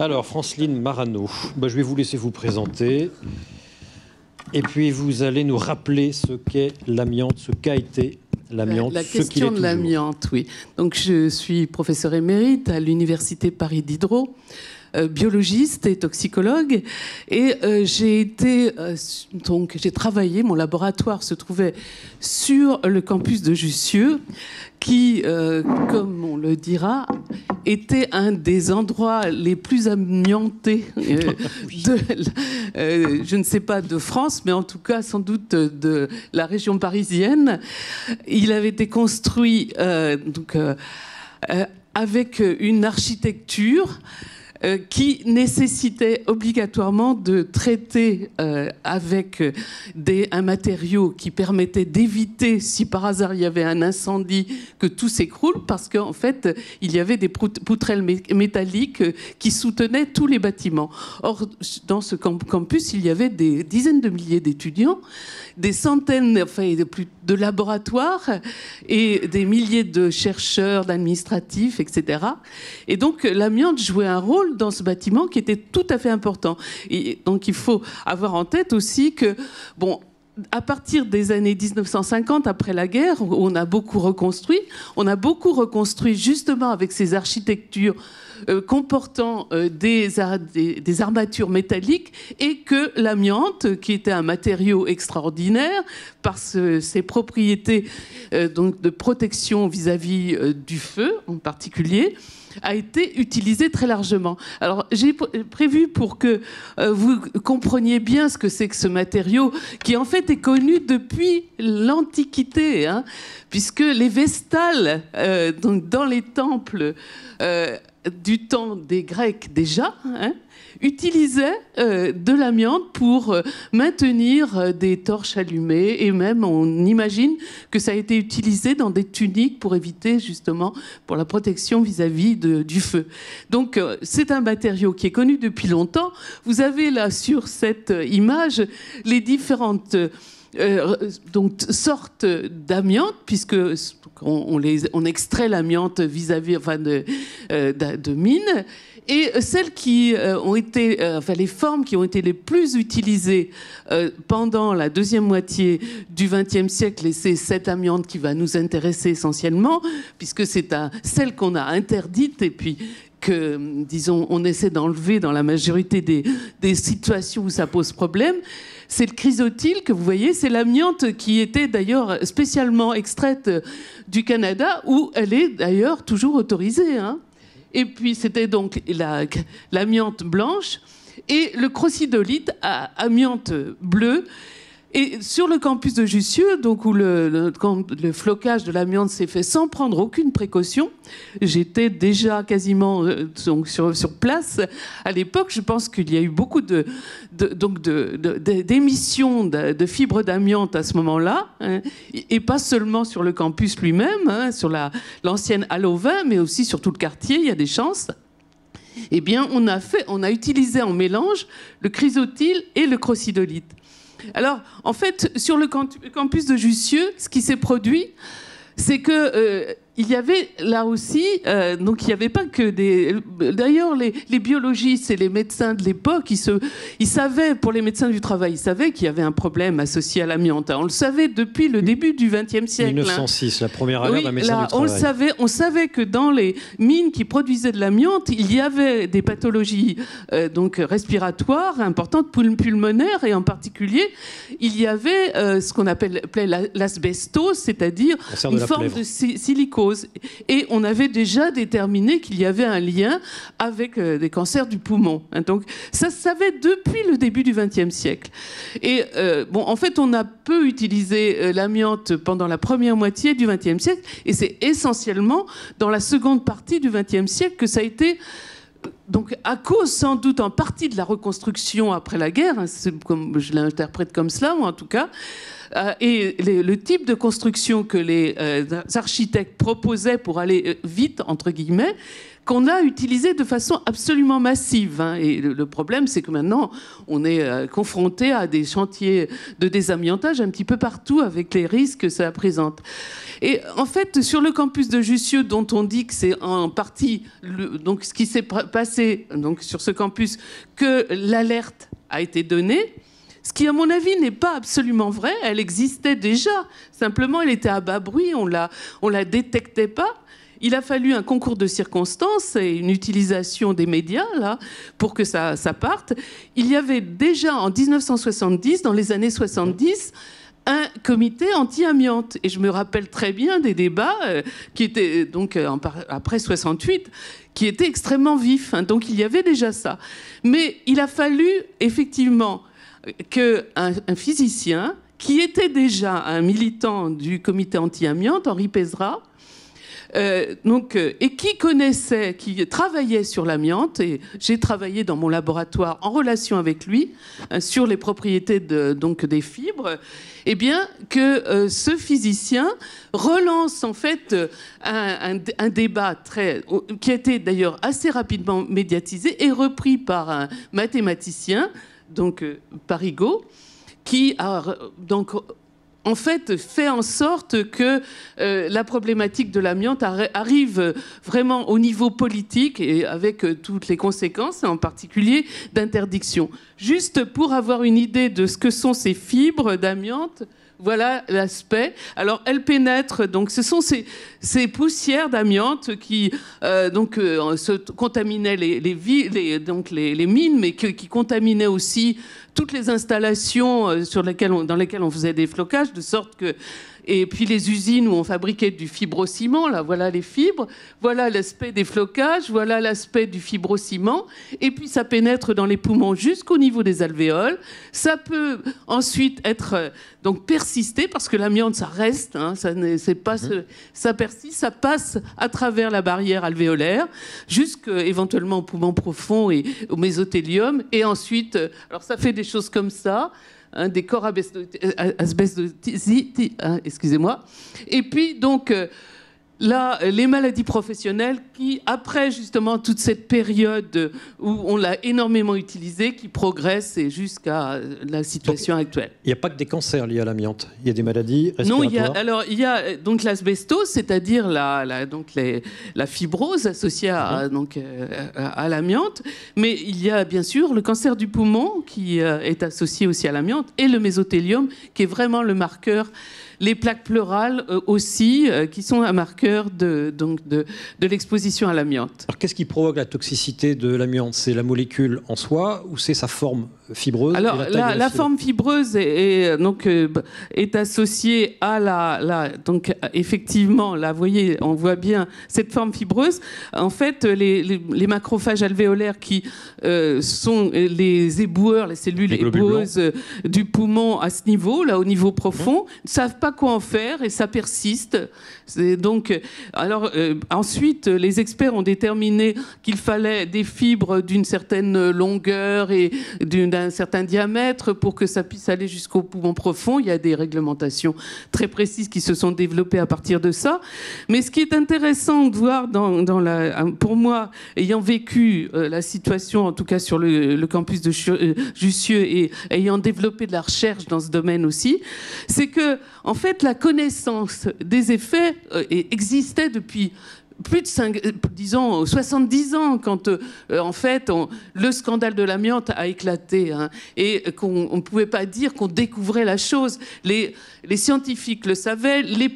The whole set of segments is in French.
Alors, Franceline Marano, je vais vous laisser vous présenter. Et puis, vous allez nous rappeler ce qu'est l'amiante, ce qu'a été l'amiante, la ce qu'il est question de toujours. l'amiante, oui. Donc, je suis professeure émérite à l'Université Paris Diderot, biologiste et toxicologue. Et j'ai travaillé, mon laboratoire se trouvait sur le campus de Jussieu, qui, comme on le dira, était un des endroits les plus amiantés je ne sais pas de France, mais en tout cas sans doute de la région parisienne. Il avait été construit avec une architecture qui nécessitait obligatoirement de traiter avec un matériau qui permettait d'éviter, si par hasard il y avait un incendie, que tout s'écroule, parce qu'en fait, il y avait des poutrelles métalliques qui soutenaient tous les bâtiments. Or, dans ce campus, il y avait des dizaines de milliers d'étudiants, des centaines de laboratoires et des milliers de chercheurs, d'administratifs, etc. Et donc, l'amiante jouait un rôle dans ce bâtiment qui était tout à fait important. Et donc, il faut avoir en tête aussi que, à partir des années 1950, après la guerre, où on a beaucoup reconstruit justement avec ces architectures comportant des armatures métalliques, et que l'amiante, qui était un matériau extraordinaire par ses propriétés donc de protection vis-à-vis du feu en particulier, a été utilisé très largement. Alors, j'ai prévu pour que vous compreniez bien ce que c'est que ce matériau, qui en fait est connu depuis l'Antiquité, puisque les Vestales, donc dans les temples du temps des Grecs déjà, utilisaient de l'amiante pour maintenir des torches allumées, et même on imagine que ça a été utilisé dans des tuniques pour éviter justement pour la protection vis-à-vis du feu. Donc c'est un matériau qui est connu depuis longtemps. Vous avez là sur cette image les différentes sortes d'amiante, puisque on extrait l'amiante vis-à-vis de mines. Et celles qui ont été, les formes qui ont été les plus utilisées pendant la deuxième moitié du XXe siècle, et c'est cette amiante qui va nous intéresser essentiellement, puisque c'est celle qu'on a interdite et puis que, disons, on essaie d'enlever dans la majorité des situations où ça pose problème. C'est le chrysotile que vous voyez, c'est l'amiante qui était d'ailleurs spécialement extraite du Canada, où elle est d'ailleurs toujours autorisée, Et puis c'était donc l'amiante blanche et le crocidolite à amiante bleue. Et sur le campus de Jussieu, donc où le flocage de l'amiante s'est fait sans prendre aucune précaution, j'étais déjà quasiment sur place à l'époque. Je pense qu'il y a eu beaucoup d'émissions de fibres d'amiante à ce moment-là, et pas seulement sur le campus lui-même, sur l'ancienne Halle-aux-Vins, mais aussi sur tout le quartier. Il y a des chances. Eh bien, on a utilisé en mélange le chrysotile et le crocidolite. Alors, en fait, sur le campus de Jussieu, ce qui s'est produit, c'est que il y avait là aussi, donc il n'y avait pas que des... D'ailleurs, les biologistes et les médecins de l'époque, ils savaient, pour les médecins du travail, ils savaient qu'il y avait un problème associé à l'amiante. On le savait depuis le début du XXe siècle. 1906, la première alerte d'un médecin du travail. On savait que dans les mines qui produisaient de l'amiante, il y avait des pathologies donc respiratoires importantes, pulmonaires, et en particulier, il y avait ce qu'on appelait l'asbestose, c'est-à-dire une forme de silicose. Et on avait déjà déterminé qu'il y avait un lien avec des cancers du poumon. Donc ça se savait depuis le début du XXe siècle. Et en fait, on a peu utilisé l'amiante pendant la première moitié du XXe siècle, et c'est essentiellement dans la seconde partie du XXe siècle que ça a été... Donc, à cause sans doute en partie de la reconstruction après la guerre, comme je l'interprète comme cela, ou en tout cas, et le type de construction que les architectes proposaient pour aller vite, entre guillemets, qu'on a utilisé de façon absolument massive. Hein. Et le problème, c'est que maintenant, on est confronté à des chantiers de désamiantage un petit peu partout avec les risques que ça présente. Et en fait, sur le campus de Jussieu, dont on dit que c'est en partie donc ce qui s'est passé donc, sur ce campus, que l'alerte a été donnée, ce qui, à mon avis, n'est pas absolument vrai. Elle existait déjà. Simplement, elle était à bas bruit, on la détectait pas. Il a fallu un concours de circonstances et une utilisation des médias là, pour que ça parte. Il y avait déjà en 1970, dans les années 70, un comité anti-amiante. Et je me rappelle très bien des débats qui étaient, donc, après 68, qui étaient extrêmement vifs. Hein. Donc il y avait déjà ça. Mais il a fallu effectivement qu'un physicien, qui était déjà un militant du comité anti-amiante, Henri Pézra, et qui travaillait sur l'amiante, et j'ai travaillé dans mon laboratoire en relation avec lui sur les propriétés des fibres, et bien que ce physicien relance en fait un débat qui a été d'ailleurs assez rapidement médiatisé et repris par un mathématicien, donc Parigot, qui a donc en fait en sorte que la problématique de l'amiante arrive vraiment au niveau politique et avec toutes les conséquences, en particulier d'interdiction. Juste pour avoir une idée de ce que sont ces fibres d'amiante, voilà l'aspect. Alors, elles pénètrent, donc ce sont ces poussières d'amiante qui se contaminaient les mines, mais qui contaminaient aussi toutes les installations dans lesquelles on faisait des flocages, de sorte que... Et puis les usines où on fabriquait du fibrociment, là, voilà les fibres, voilà l'aspect des flocages, voilà l'aspect du fibrociment, et puis ça pénètre dans les poumons jusqu'au niveau des alvéoles. Ça peut ensuite être donc persister, parce que l'amiante, ça reste, hein, ça persiste, ça passe à travers la barrière alvéolaire, jusqu'éventuellement au poumon profond et au mésothélium, et ensuite, alors ça fait des choses comme ça, des corps asbestotiques, excusez-moi. Et puis, donc, là, les maladies professionnelles qui, après justement toute cette période où on l'a énormément utilisé, qui progresse et jusqu'à la situation actuelle. Il n'y a pas que des cancers liés à l'amiante. Il y a des maladies respiratoires. Non, il y a donc l'asbestose, c'est-à-dire la fibrose associée à l'amiante. Mais il y a bien sûr le cancer du poumon qui est associé aussi à l'amiante, et le mésothélium qui est vraiment le marqueur. Les plaques pleurales aussi, qui sont un marqueur de l'exposition à l'amiante. Alors, qu'est-ce qui provoque la toxicité de l'amiante? C'est la molécule en soi ou c'est sa forme fibreuse? Alors, la forme fibreuse est associée à donc effectivement, là, vous voyez, on voit bien cette forme fibreuse. En fait, les macrophages alvéolaires qui sont les éboueurs, les cellules éboueuses du poumon à ce niveau, là, au niveau profond, ne savent pas quoi en faire et ça persiste. Donc, ensuite, les experts ont déterminé qu'il fallait des fibres d'une certaine longueur et d'un certain diamètre pour que ça puisse aller jusqu'au poumon profond. Il y a des réglementations très précises qui se sont développées à partir de ça. Mais ce qui est intéressant de voir pour moi, ayant vécu la situation, en tout cas sur le campus de Jussieu et ayant développé de la recherche dans ce domaine aussi, c'est que en fait, la connaissance des effets existait depuis plus de 70 ans, quand en fait le scandale de l'amiante a éclaté, hein, et qu'on ne pouvait pas dire qu'on découvrait la chose. Les scientifiques le savaient, les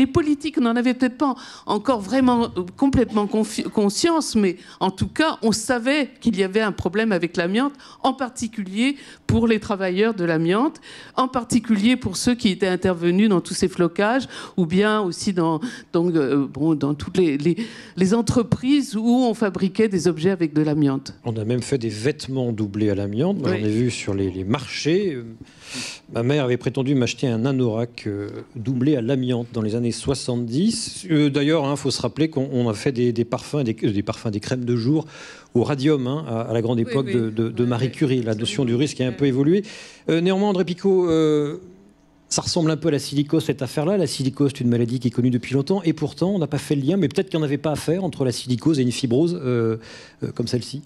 politiques n'en avaient peut-être pas encore vraiment complètement conscience, mais en tout cas on savait qu'il y avait un problème avec l'amiante, en particulier pour les travailleurs de l'amiante, en particulier pour ceux qui étaient intervenus dans tous ces flocages, ou bien aussi dans toutes les entreprises où on fabriquait des objets avec de l'amiante. On a même fait des vêtements doublés à l'amiante. J'en ai vu sur les marchés. Ma mère avait prétendu m'acheter un anorak doublé à l'amiante dans les années 70. D'ailleurs, il faut se rappeler qu'on a fait des parfums, des crèmes de jour au radium, à la grande époque de Marie Curie. La notion du risque a un peu évolué. Néanmoins, André Picot, Ça ressemble un peu à la silicose, cette affaire-là. La silicose, c'est une maladie qui est connue depuis longtemps, et pourtant, on n'a pas fait le lien, mais peut-être qu'il n'y en avait pas à faire entre la silicose et une fibrose comme celle-ci.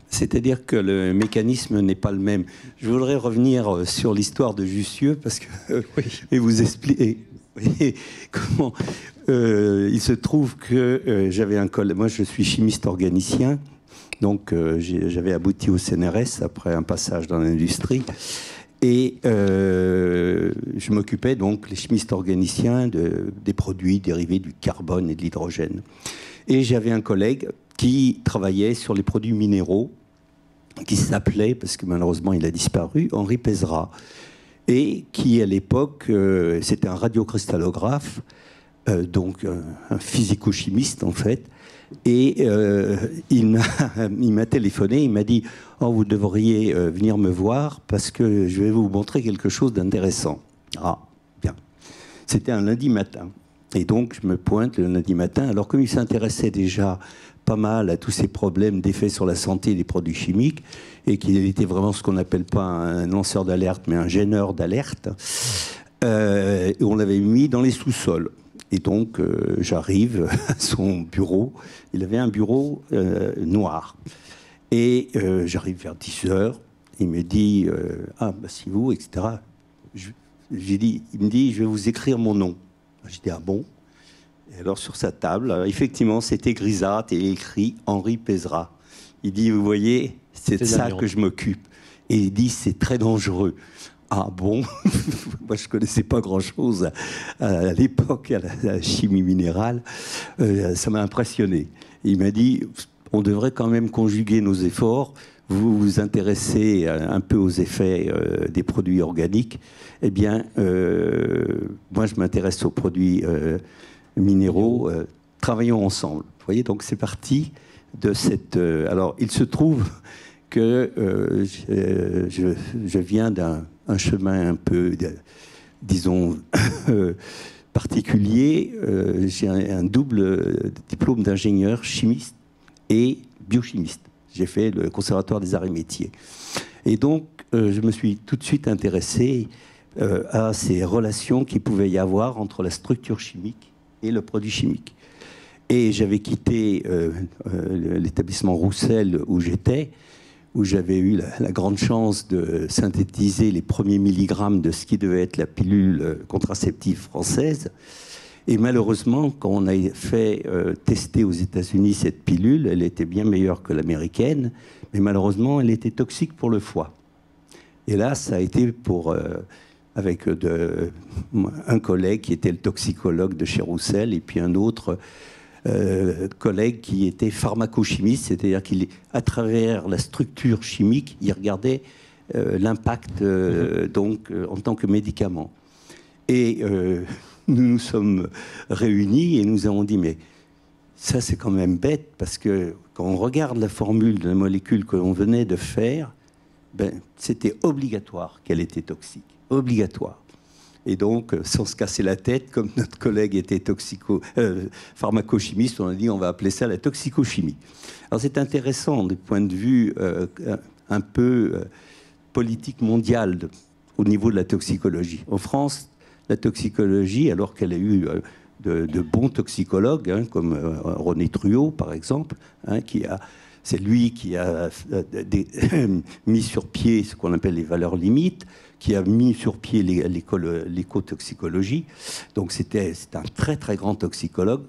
C'est-à-dire que le mécanisme n'est pas le même. Je voudrais revenir sur l'histoire de Jussieu, parce que oui. et vous expliquer comment il se trouve que j'avais un collègue. Moi, je suis chimiste organicien, donc j'avais abouti au CNRS après un passage dans l'industrie. Et je m'occupais donc, les chimistes organiciens, des produits dérivés du carbone et de l'hydrogène. Et j'avais un collègue qui travaillait sur les produits minéraux, qui s'appelait, parce que malheureusement il a disparu, Henri Pézra. Et qui, à l'époque, c'était un radiocristallographe, donc un physico-chimiste en fait. Et il m'a téléphoné, il m'a dit « Oh, vous devriez venir me voir parce que je vais vous montrer quelque chose d'intéressant. » Ah, bien. C'était un lundi matin. Et donc, je me pointe le lundi matin. Alors, comme il s'intéressait déjà pas mal à tous ces problèmes d'effets sur la santé des produits chimiques, et qu'il était vraiment ce qu'on n'appelle pas un lanceur d'alerte, mais un gêneur d'alerte, on l'avait mis dans les sous-sols. Et donc, j'arrive à son bureau. Il avait un bureau noir. Et j'arrive vers 10h. Il me dit « Ah, bah, c'est vous, etc. » Il me dit « Je vais vous écrire mon nom. » J'ai dit « Ah bon ?» Et alors, sur sa table, effectivement, c'était grisâtre et écrit « Henri Pézra ». Il dit « Vous voyez, c'est de ça que je m'occupe. » Et il dit « C'est très dangereux. » Ah bon? Moi, je ne connaissais pas grand-chose à l'époque, à la chimie minérale. Ça m'a impressionné. Il m'a dit, on devrait quand même conjuguer nos efforts. Vous vous intéressez un peu aux effets des produits organiques. Eh bien, moi, je m'intéresse aux produits minéraux. Travaillons ensemble. Vous voyez, donc c'est parti de cette... alors, il se trouve que je viens d'un chemin un peu, disons, particulier. J'ai un double diplôme d'ingénieur chimiste et biochimiste. J'ai fait le Conservatoire des Arts et Métiers. Et donc, je me suis tout de suite intéressé à ces relations qu'il pouvait y avoir entre la structure chimique et le produit chimique. Et j'avais quitté l'établissement Roussel où j'étais, où j'avais eu la grande chance de synthétiser les premiers milligrammes de ce qui devait être la pilule contraceptive française. Et malheureusement, quand on a fait tester aux États-Unis cette pilule, elle était bien meilleure que l'américaine, mais malheureusement, elle était toxique pour le foie. Et là, ça a été avec un collègue qui était le toxicologue de chez Roussel, et puis un autre collègue qui était pharmacochimiste, c'est-à-dire qu'à travers la structure chimique, il regardait l'impact donc en tant que médicament. Et nous nous sommes réunis et nous avons dit, mais ça c'est quand même bête, parce que quand on regarde la formule de la molécule que l'on venait de faire, ben, c'était obligatoire qu'elle était toxique. Obligatoire. Et donc, sans se casser la tête, comme notre collègue était pharmacochimiste, on a dit on va appeler ça la toxicochimie. Alors c'est intéressant du point de vue un peu politique mondiale au niveau de la toxicologie. En France, la toxicologie, alors qu'elle a eu de bons toxicologues, hein, comme René Truot par exemple, hein, c'est lui qui a mis sur pied ce qu'on appelle les valeurs limites, qui a mis sur pied l'écotoxicologie. Donc c'est un très très grand toxicologue.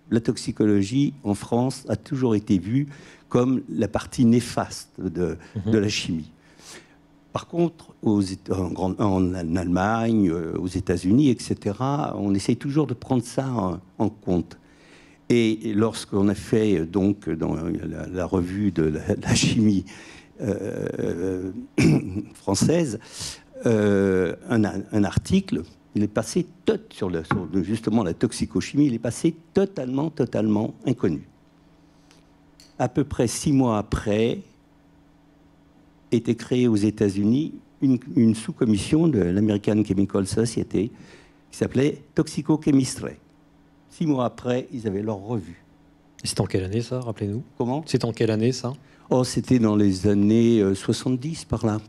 La toxicologie en France a toujours été vue comme la partie néfaste de la chimie. Par contre, en Allemagne, aux États-Unis, etc., on essaye toujours de prendre ça en compte. Et lorsqu'on a fait donc dans la revue de la chimie française, un article, il est passé sur justement la toxicochimie, il est passé totalement inconnu. À peu près 6 mois après, était créée aux États-Unis une sous-commission de l'American Chemical Society qui s'appelait Toxicochemistry. 6 mois après, ils avaient leur revue. C'est en quelle année, ça, rappelez-nous? Comment? C'est en quelle année, ça? Oh, c'était dans les années 70, par là.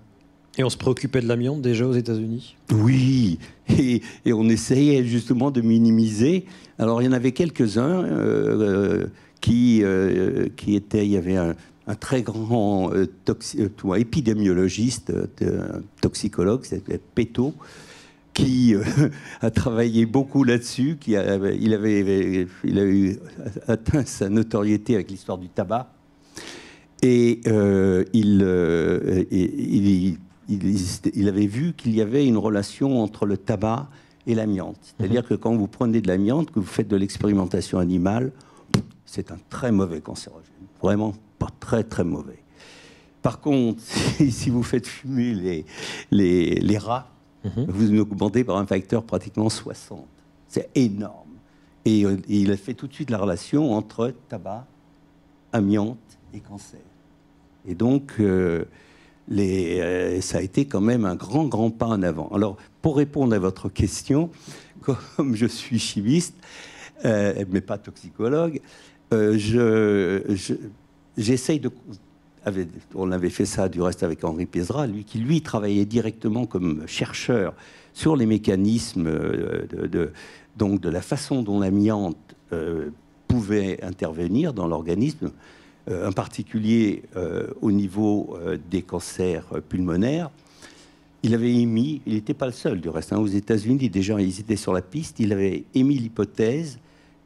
Et on se préoccupait de l'amiante déjà aux États-Unis? Oui, et on essayait justement de minimiser. Alors, il y en avait quelques-uns qui étaient... Il y avait un très grand épidémiologiste, toxicologue, c'était Péto, qui a travaillé beaucoup là-dessus. Il a eu atteint sa notoriété avec l'histoire du tabac. Et il avait vu qu'il y avait une relation entre le tabac et l'amiante. C'est-à-dire que quand vous prenez de l'amiante, que vous faites de l'expérimentation animale, c'est un très mauvais cancérogène. Vraiment pas très, très mauvais. Par contre, si vous faites fumer les rats, vous augmentez par un facteur pratiquement 60. C'est énorme. Et il a fait tout de suite la relation entre tabac, amiante et cancer. Et donc... ça a été quand même un grand, grand pas en avant. Alors, pour répondre à votre question, comme je suis chimiste, mais pas toxicologue, j'essaye de... On avait fait ça du reste avec Henri Pézra, qui lui travaillait directement comme chercheur sur les mécanismes donc de la façon dont l'amiante pouvait intervenir dans l'organisme, en particulier au niveau des cancers pulmonaires. Il avait émis, il n'était pas le seul du reste, aux États-Unis, déjà ils étaient sur la piste, il avait émis l'hypothèse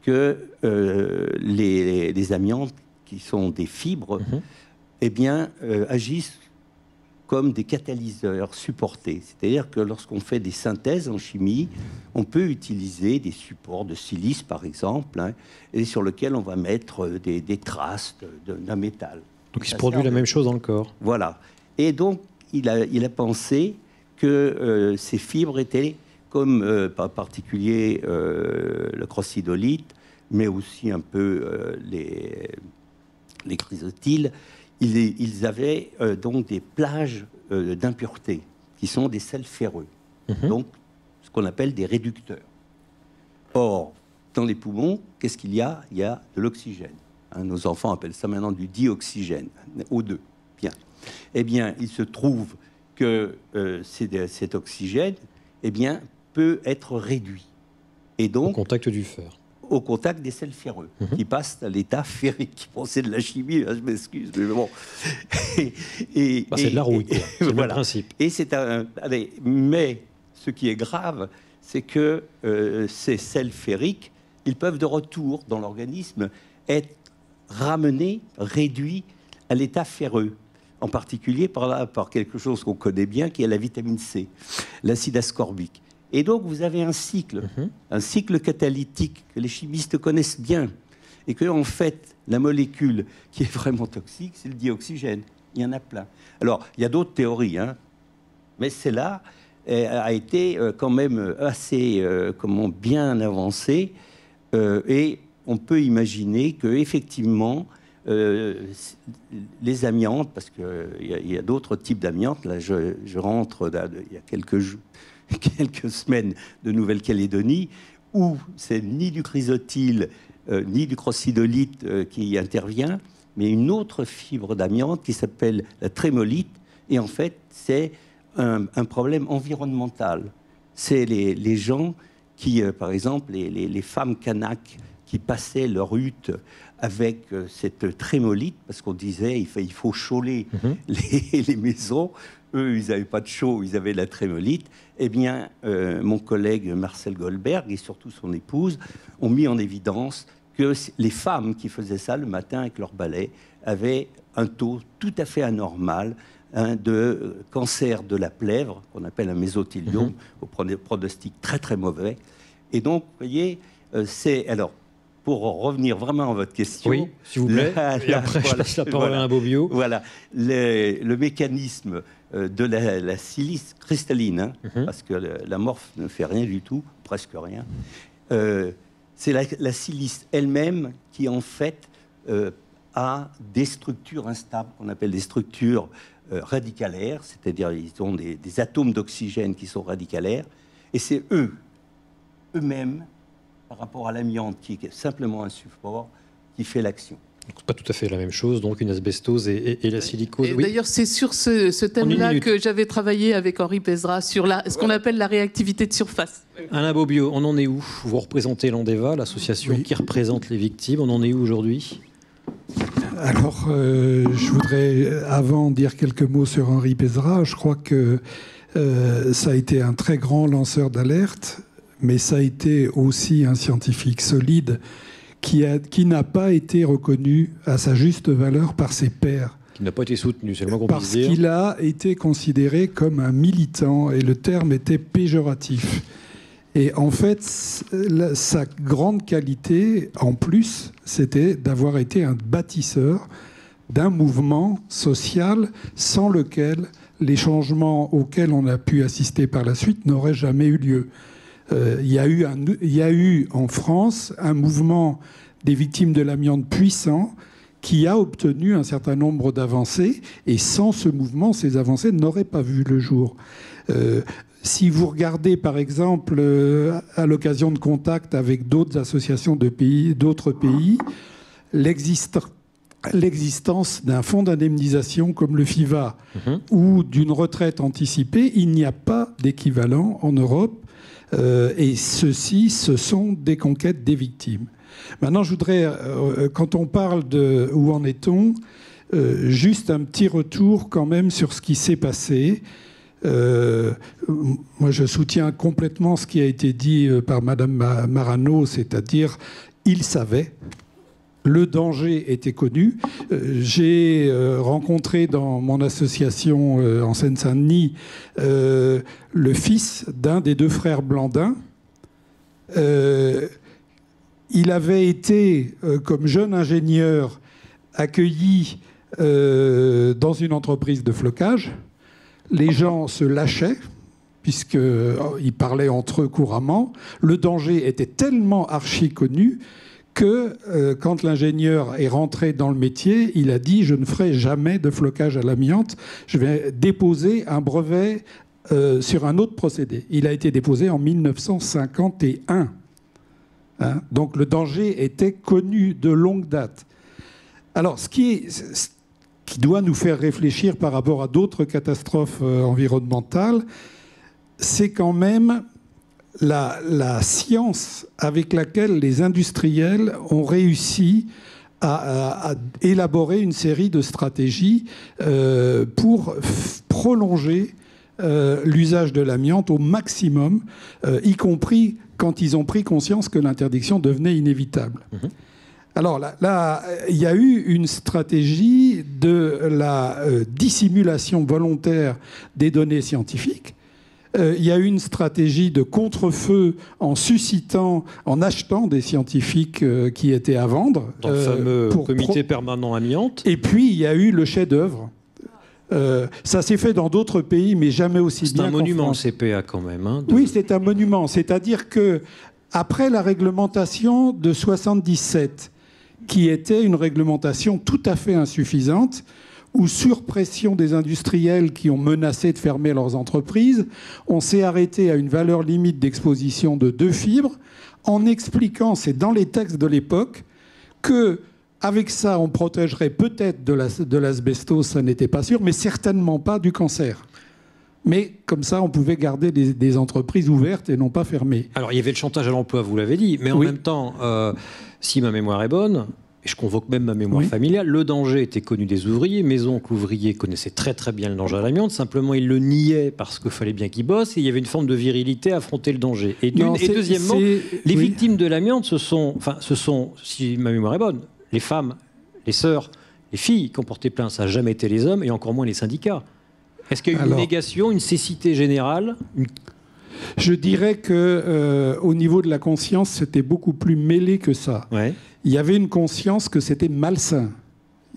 que les amiantes, qui sont des fibres, eh bien, agissent comme des catalyseurs supportés. C'est-à-dire que lorsqu'on fait des synthèses en chimie, on peut utiliser des supports de silice, par exemple, et sur lesquels on va mettre des traces d'un métal. Donc il se produit la même chose dans le corps. Voilà. Et donc, il a pensé que ces fibres étaient, comme en particulier le crocidolite, mais aussi un peu les chrysotyles, ils avaient donc des plages d'impuretés, qui sont des sels ferreux, donc ce qu'on appelle des réducteurs. Or, dans les poumons, qu'est-ce qu'il y a? Il y a de l'oxygène. Nos enfants appellent ça maintenant du dioxygène, O2. Bien. Eh bien, il se trouve que cet oxygène, eh bien, peut être réduit. Et donc, au contact du fer. Au contact des sels ferreux, qui passent à l'état ferrique. Bon, c'est de la chimie, je m'excuse, mais bon. C'est de la rouille, quoi. C'est le voilà. principe. Et mais ce qui est grave, c'est que ces sels ferriques, ils peuvent de retour dans l'organisme être ramenés, réduits à l'état ferreux. En particulier par quelque chose qu'on connaît bien, qui est la vitamine C, l'acide ascorbique. Et donc, vous avez un cycle catalytique que les chimistes connaissent bien. Et que, en fait, la molécule qui est vraiment toxique, c'est le dioxygène. Il y en a plein. Alors, il y a d'autres théories, mais celle-là a été quand même assez bien avancée. Et on peut imaginer qu'effectivement, les amiantes, parce qu'il y a d'autres types d'amiantes, là, je rentre il y a quelques semaines de Nouvelle-Calédonie, où c'est ni du chrysotyle ni du crocidolite qui intervient, mais une autre fibre d'amiante qui s'appelle la trémolite. Et en fait, c'est un problème environnemental. C'est les gens qui, par exemple, les femmes Kanaks qui passaient leur hutte avec cette trémolite, parce qu'on disait il faut chauler les maisons. Eux, ils n'avaient pas de chaux, ils avaient la trémolite. Eh bien, mon collègue Marcel Goldberg et surtout son épouse ont mis en évidence que les femmes qui faisaient ça le matin avec leur balai avaient un taux tout à fait anormal de cancer de la plèvre, qu'on appelle un mésothéliome, au pronostic très très mauvais. Et donc, vous voyez, c'est... Alors, pour revenir vraiment à votre question... Oui, s'il vous plaît. Et après, je passe la parole à un Bobbio. Voilà. Le mécanisme de la silice cristalline, parce que l'amorphe ne fait rien du tout, presque rien, c'est la silice elle-même qui, en fait, a des structures instables, qu'on appelle des structures radicalaires, c'est-à-dire ils ont des atomes d'oxygène qui sont radicalaires, et c'est eux-mêmes, par rapport à l'amiante, qui est simplement un support, qui fait l'action. Donc, pas tout à fait la même chose, donc une asbestose et la silicose. Et oui. D'ailleurs, c'est sur ce thème-là que j'avais travaillé avec Henri Pézra, sur ce qu'on appelle la réactivité de surface. Alain Beaubiot, on en est où? Vous représentez l'Andeva, l'association qui représente les victimes. On en est où aujourd'hui? Alors, je voudrais, avant, dire quelques mots sur Henri Pézra. Je crois que ça a été un très grand lanceur d'alerte, mais ça a été aussi un scientifique solide qui n'a pas été reconnu à sa juste valeur par ses pairs. Qui n'a pas été soutenu, c'est le moins qu'on puisse dire. Parce qu'il a été considéré comme un militant, et le terme était péjoratif. Et en fait, sa grande qualité, en plus, c'était d'avoir été un bâtisseur d'un mouvement social sans lequel les changements auxquels on a pu assister par la suite n'auraient jamais eu lieu. Il y a eu en France un mouvement des victimes de l'amiante puissant qui a obtenu un certain nombre d'avancées, et sans ce mouvement, ces avancées n'auraient pas vu le jour. Si vous regardez, par exemple, à l'occasion de contacts avec d'autres associations d'autres pays, l'existence d'un fonds d'indemnisation comme le FIVA ou d'une retraite anticipée, il n'y a pas d'équivalent en Europe. Et ceci, ce sont des conquêtes des victimes. Maintenant, je voudrais, quand on parle de où en est-on, juste un petit retour quand même sur ce qui s'est passé. Moi, je soutiens complètement ce qui a été dit par Madame Marano, c'est-à-dire, il savait. Le danger était connu. J'ai rencontré dans mon association en Seine-Saint-Denis le fils d'un des deux frères Blandin. Il avait été, comme jeune ingénieur, accueilli dans une entreprise de flocage. Les gens se lâchaient, puisqu'ils parlaient entre eux couramment. Le danger était tellement archi-connu que quand l'ingénieur est rentré dans le métier, il a dit « Je ne ferai jamais de flocage à l'amiante, je vais déposer un brevet sur un autre procédé ». Il a été déposé en 1951. Hein, donc le danger était connu de longue date. Alors, ce qui doit nous faire réfléchir par rapport à d'autres catastrophes environnementales, c'est quand même la science avec laquelle les industriels ont réussi à élaborer une série de stratégies pour prolonger l'usage de l'amiante au maximum, y compris quand ils ont pris conscience que l'interdiction devenait inévitable. Alors là, il y a eu une stratégie de la dissimulation volontaire des données scientifiques. Il y a eu une stratégie de contre-feu en suscitant, en achetant des scientifiques qui étaient à vendre. Dans le fameux comité permanent amiante. Et puis, il y a eu le chef-d'œuvre. Ça s'est fait dans d'autres pays, mais jamais aussi bien qu'en France. C'est un monument, le CPA, quand même. Hein, Oui, c'est un monument. C'est-à-dire que après la réglementation de 77, qui était une réglementation tout à fait insuffisante, où, sur pression des industriels qui ont menacé de fermer leurs entreprises, on s'est arrêté à une valeur limite d'exposition de 2 fibres, en expliquant, c'est dans les textes de l'époque, que avec ça, on protégerait peut-être de l'asbestose, ça n'était pas sûr, mais certainement pas du cancer. Mais comme ça, on pouvait garder des entreprises ouvertes et non pas fermées. Alors, il y avait le chantage à l'emploi, vous l'avez dit, mais en même temps, si ma mémoire est bonne, et je convoque même ma mémoire familiale, le danger était connu des ouvriers. Mes oncles ouvriers connaissaient très très bien le danger à l'amiante, simplement ils le niaient parce qu'il fallait bien qu'ils bossent, et il y avait une forme de virilité à affronter le danger. Et deuxièmement, les victimes de l'amiante, ce sont, si ma mémoire est bonne, les femmes, les sœurs, les filles qui ont porté plainte, ça n'a jamais été les hommes, et encore moins les syndicats. Est-ce qu'il y a eu une négation, une cécité générale Je dirais qu'au niveau de la conscience, c'était beaucoup plus mêlé que ça. Ouais. Il y avait une conscience que c'était malsain.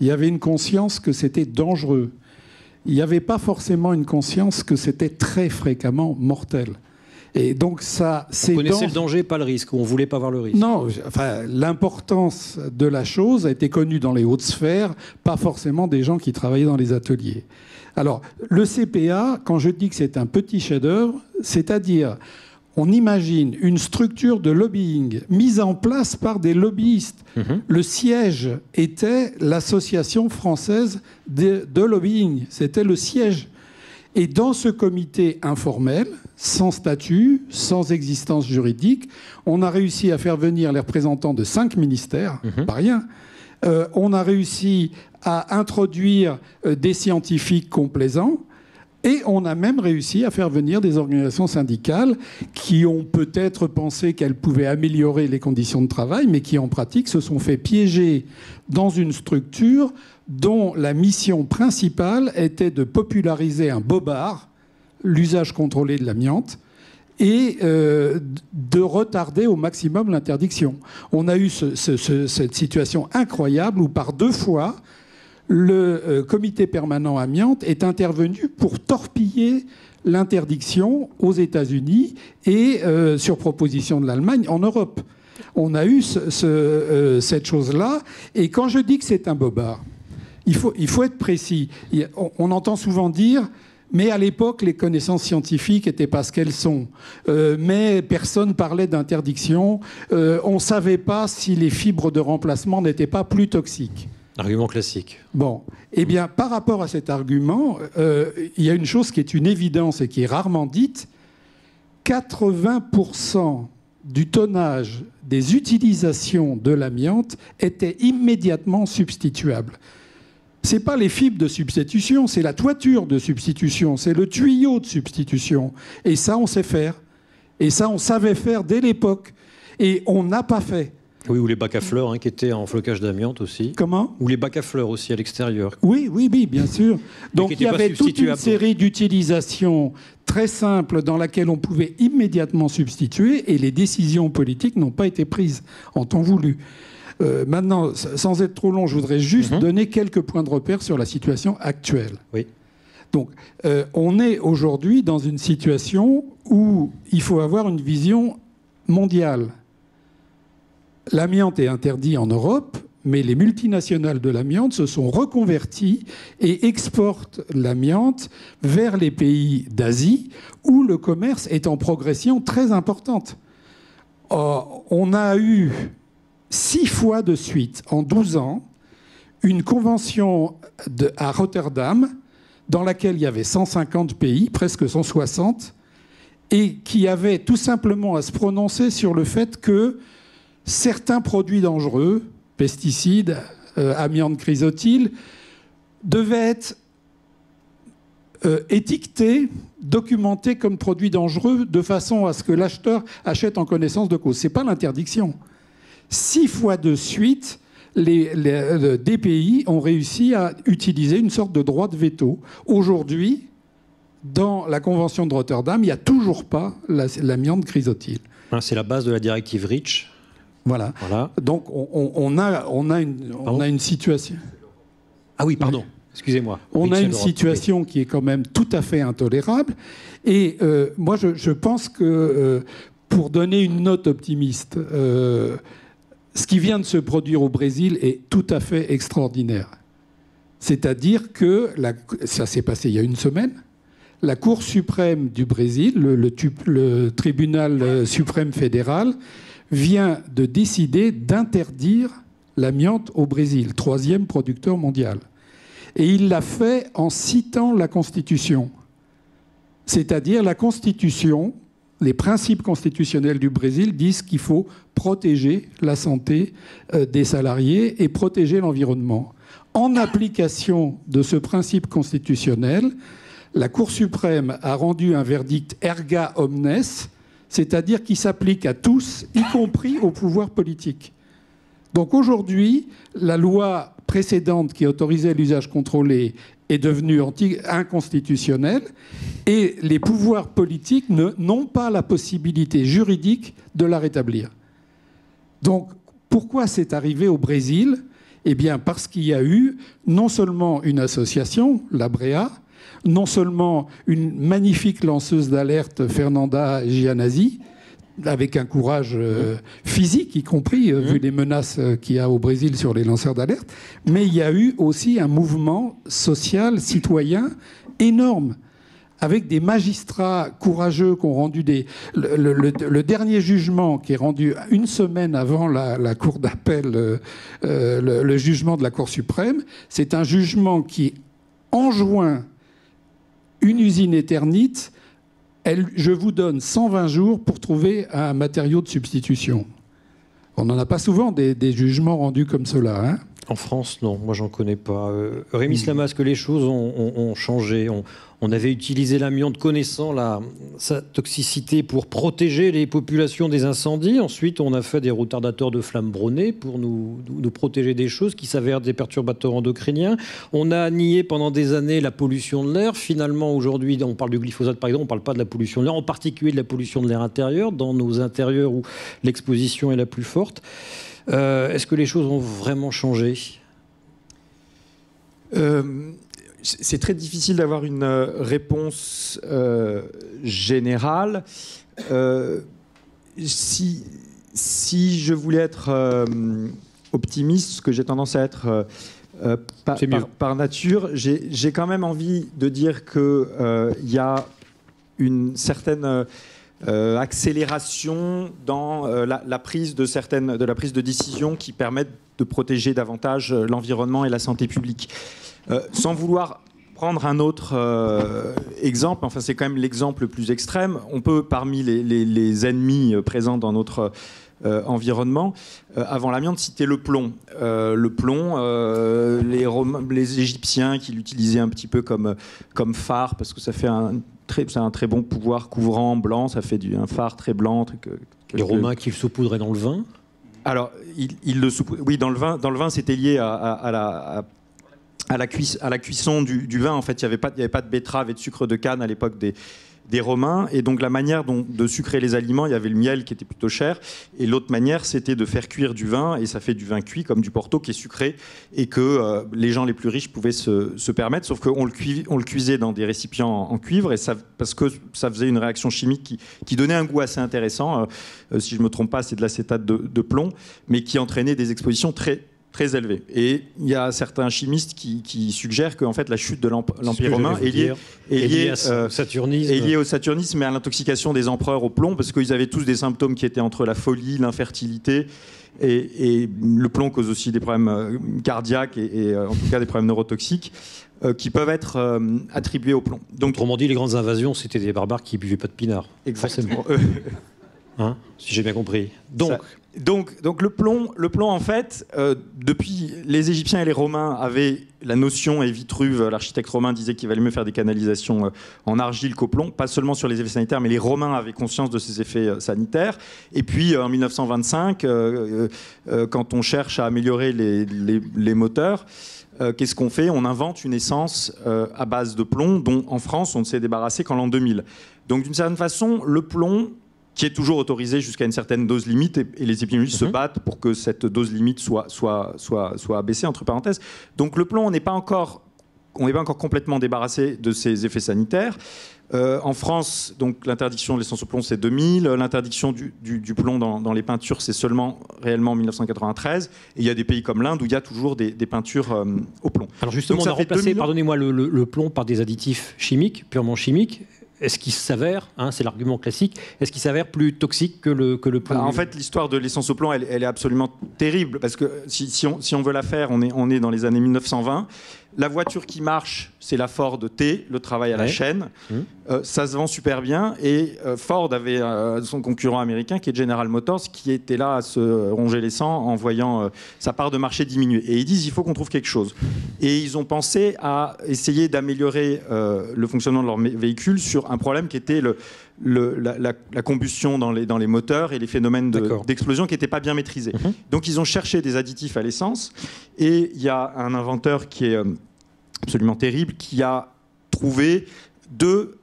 Il y avait une conscience que c'était dangereux. Il n'y avait pas forcément une conscience que c'était très fréquemment mortel. Et donc ça, on connaissait le danger, pas le risque. On ne voulait pas voir le risque. Non, enfin, l'importance de la chose a été connue dans les hautes sphères, pas forcément des gens qui travaillaient dans les ateliers. Alors, le CPA, quand je dis que c'est un petit chef-d'œuvre, c'est-à-dire on imagine une structure de lobbying mise en place par des lobbyistes. Le siège était l'Association française de lobbying. C'était le siège. Et dans ce comité informel, sans statut, sans existence juridique, on a réussi à faire venir les représentants de 5 ministères, pas rien. On a réussi à introduire des scientifiques complaisants. Et on a même réussi à faire venir des organisations syndicales qui ont peut-être pensé qu'elles pouvaient améliorer les conditions de travail, mais qui en pratique se sont fait piéger dans une structure dont la mission principale était de populariser un bobard, l'usage contrôlé de l'amiante, et de retarder au maximum l'interdiction. On a eu cette situation incroyable où par 2 fois, le comité permanent amiante est intervenu pour torpiller l'interdiction aux États-Unis et, sur proposition de l'Allemagne, en Europe. On a eu cette chose-là. Et quand je dis que c'est un bobard, il faut être précis. On entend souvent dire... Mais à l'époque, les connaissances scientifiques n'étaient pas ce qu'elles sont. Mais personne parlait d'interdiction. On ne savait pas si les fibres de remplacement n'étaient pas plus toxiques. Argument classique. Bon. Eh bien, par rapport à cet argument, il y a une chose qui est une évidence et qui est rarement dite. 80% du tonnage des utilisations de l'amiante étaient immédiatement substituables. Ce n'est pas les fibres de substitution, c'est la toiture de substitution, c'est le tuyau de substitution. Et ça, on sait faire. Et ça, on savait faire dès l'époque. Et on n'a pas fait. Oui, ou les bacs à fleurs qui étaient en flocage d'amiante aussi. Comment ? Ou les bacs à fleurs aussi à l'extérieur. Oui, bien sûr. Donc il y avait toute une série d'utilisations très simples dans laquelle on pouvait immédiatement substituer et les décisions politiques n'ont pas été prises en temps voulu. Maintenant, sans être trop long, je voudrais juste donner quelques points de repère sur la situation actuelle. Oui. Donc, on est aujourd'hui dans une situation où il faut avoir une vision mondiale. L'amiante est interdit en Europe, mais les multinationales de l'amiante se sont reconverties et exportent l'amiante vers les pays d'Asie, où le commerce est en progression très importante. On a eu 6 fois de suite, en 12 ans, une convention à Rotterdam, dans laquelle il y avait 150 pays, presque 160, et qui avait tout simplement à se prononcer sur le fait que certains produits dangereux, pesticides, amiante chrysotile, devaient être étiquetés, documentés comme produits dangereux, de façon à ce que l'acheteur achète en connaissance de cause. Ce n'est pas l'interdiction. 6 fois de suite, des pays ont réussi à utiliser une sorte de droit de veto. Aujourd'hui, dans la Convention de Rotterdam, il n'y a toujours pas l'amiante chrysotile. C'est la base de la directive REACH. Voilà. Donc on a une situation... Ah oui, pardon. Excusez-moi. On a une situation qui est quand même tout à fait intolérable. Et moi, je pense que pour donner une note optimiste... ce qui vient de se produire au Brésil est tout à fait extraordinaire. C'est-à-dire que, ça s'est passé il y a une semaine, la Cour suprême du Brésil, le tribunal suprême fédéral, vient de décider d'interdire l'amiante au Brésil, 3e producteur mondial. Et il l'a fait en citant la Constitution. C'est-à-dire la Constitution... Les principes constitutionnels du Brésil disent qu'il faut protéger la santé des salariés et protéger l'environnement. En application de ce principe constitutionnel, la Cour suprême a rendu un verdict erga omnes, c'est-à-dire qui s'applique à tous, y compris au pouvoir politique. Donc aujourd'hui, la loi précédente qui autorisait l'usage contrôlé est devenue inconstitutionnelle et les pouvoirs politiques n'ont pas la possibilité juridique de la rétablir. Donc, pourquoi c'est arrivé au Brésil ? Eh bien, parce qu'il y a eu non seulement une association, la BREA, non seulement une magnifique lanceuse d'alerte, Fernanda Gianazzi, avec un courage physique, y compris, vu les menaces qu'il y a au Brésil sur les lanceurs d'alerte. Mais il y a eu aussi un mouvement social, citoyen, énorme, avec des magistrats courageux qui ont rendu le dernier jugement qui est rendu une semaine avant la cour d'appel, le jugement de la Cour suprême, c'est un jugement qui enjoint une usine Eternit. Je vous donne 120 jours pour trouver un matériau de substitution. On n'en a pas souvent des jugements rendus comme cela, hein. En France, non, moi j'en connais pas. Rémi Slama, que les choses ont changé. On avait utilisé l'amiante connaissant sa toxicité pour protéger les populations des incendies. Ensuite, on a fait des retardateurs de flammes brûlées pour nous protéger des choses qui s'avèrent des perturbateurs endocriniens. On a nié pendant des années la pollution de l'air. Finalement, aujourd'hui, on parle du glyphosate par exemple, on ne parle pas de la pollution de l'air, en particulier de la pollution de l'air intérieur, dans nos intérieurs où l'exposition est la plus forte. Est-ce que les choses ont vraiment changé ? C'est très difficile d'avoir une réponse générale. Si je voulais être optimiste, ce que j'ai tendance à être par nature, j'ai quand même envie de dire qu'il y a une certaine accélération dans la prise de décision qui permettent de protéger davantage l'environnement et la santé publique. Sans vouloir prendre un autre exemple, enfin c'est quand même l'exemple le plus extrême, on peut parmi les ennemis présents dans notre environnement, avant l'amiante, citer le plomb. Les Égyptiens qui l'utilisaient un petit peu comme phare, parce que ça fait c'est un très bon pouvoir couvrant blanc, ça fait un phare très blanc. Les Romains qui le saupoudraient dans le vin ? Alors, oui, dans le vin, c'était lié à la cuisson du vin. En fait, il n'y avait pas de betterave et de sucre de canne à l'époque des Romains, et donc la manière de sucrer les aliments, il y avait le miel qui était plutôt cher, et l'autre manière c'était de faire cuire du vin, et ça fait du vin cuit comme du Porto qui est sucré et que les gens les plus riches pouvaient se permettre, sauf qu'on le cuisait dans des récipients en cuivre, et parce que ça faisait une réaction chimique qui donnait un goût assez intéressant, si je ne me trompe pas c'est de l'acétate de plomb, mais qui entraînait des expositions très élevé. Et il y a certains chimistes qui suggèrent que en fait, la chute de l'Empire romain est liée au saturnisme et à l'intoxication des empereurs au plomb, parce qu'ils avaient tous des symptômes qui étaient entre la folie, l'infertilité, et le plomb cause aussi des problèmes cardiaques et en tout cas des problèmes neurotoxiques qui peuvent être attribués au plomb. Donc, autrement dit, les grandes invasions, c'était des barbares qui buvaient pas de pinard. Exactement. Hein, si j'ai bien compris. Donc le plomb en fait, depuis les Égyptiens et les Romains avaient la notion, et Vitruve, l'architecte romain, disait qu'il valait mieux faire des canalisations en argile qu'au plomb, pas seulement sur les effets sanitaires, mais les Romains avaient conscience de ces effets sanitaires. Et puis en 1925, quand on cherche à améliorer les moteurs, qu'est-ce qu'on fait ? On invente une essence à base de plomb, dont en France on ne s'est débarrassé qu'en l'an 2000. Donc d'une certaine façon, le plomb, qui est toujours autorisé jusqu'à une certaine dose limite, et les épidémiologistes se battent pour que cette dose limite soit abaissée, entre parenthèses. Donc le plomb, on n'est pas encore complètement débarrassé de ses effets sanitaires. En France, donc l'interdiction de l'essence au plomb, c'est 2000. L'interdiction du plomb dans les peintures, c'est seulement réellement en 1993. Et il y a des pays comme l'Inde où il y a toujours des peintures au plomb. Alors justement, on a remplacé, pardonnez-moi, le plomb par des additifs chimiques, purement chimiques. Est-ce qu'il s'avère, c'est l'argument classique, est-ce qu'il s'avère plus toxique que le plomb ? En fait, l'histoire de l'essence au plomb, elle est absolument terrible, parce que si on veut la faire, on est dans les années 1920. La voiture qui marche, c'est la Ford T, le travail à la chaîne. Ça se vend super bien. Et Ford avait son concurrent américain, qui est General Motors, qui était là à se ronger les sangs en voyant sa part de marché diminuer. Et ils disent, il faut qu'on trouve quelque chose. Et ils ont pensé à essayer d'améliorer le fonctionnement de leur véhicule sur un problème qui était la combustion dans les moteurs et les phénomènes d'explosion qui n'étaient pas bien maîtrisés. Donc ils ont cherché des additifs à l'essence. Et il y a un inventeur qui est absolument terrible, qui a trouvé deux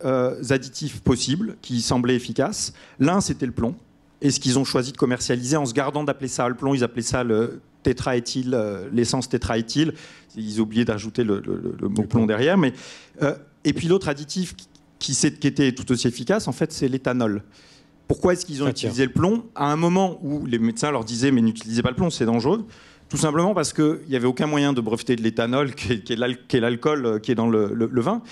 additifs possibles qui semblaient efficaces. L'un, c'était le plomb. Et ce qu'ils ont choisi de commercialiser, en se gardant d'appeler ça le plomb, ils appelaient ça le tétraéthyle, l'essence tétraéthyle. Ils ont oublié d'ajouter le mot plomb derrière. Et puis l'autre additif qui était tout aussi efficace, en fait, c'est l'éthanol. Pourquoi est-ce qu'ils ont utilisé le plomb ? À un moment où les médecins leur disaient « mais n'utilisez pas le plomb, c'est dangereux », Tout simplement parce qu'il n'y avait aucun moyen de breveter de l'éthanol, qui est l'alcool qui est dans le vin.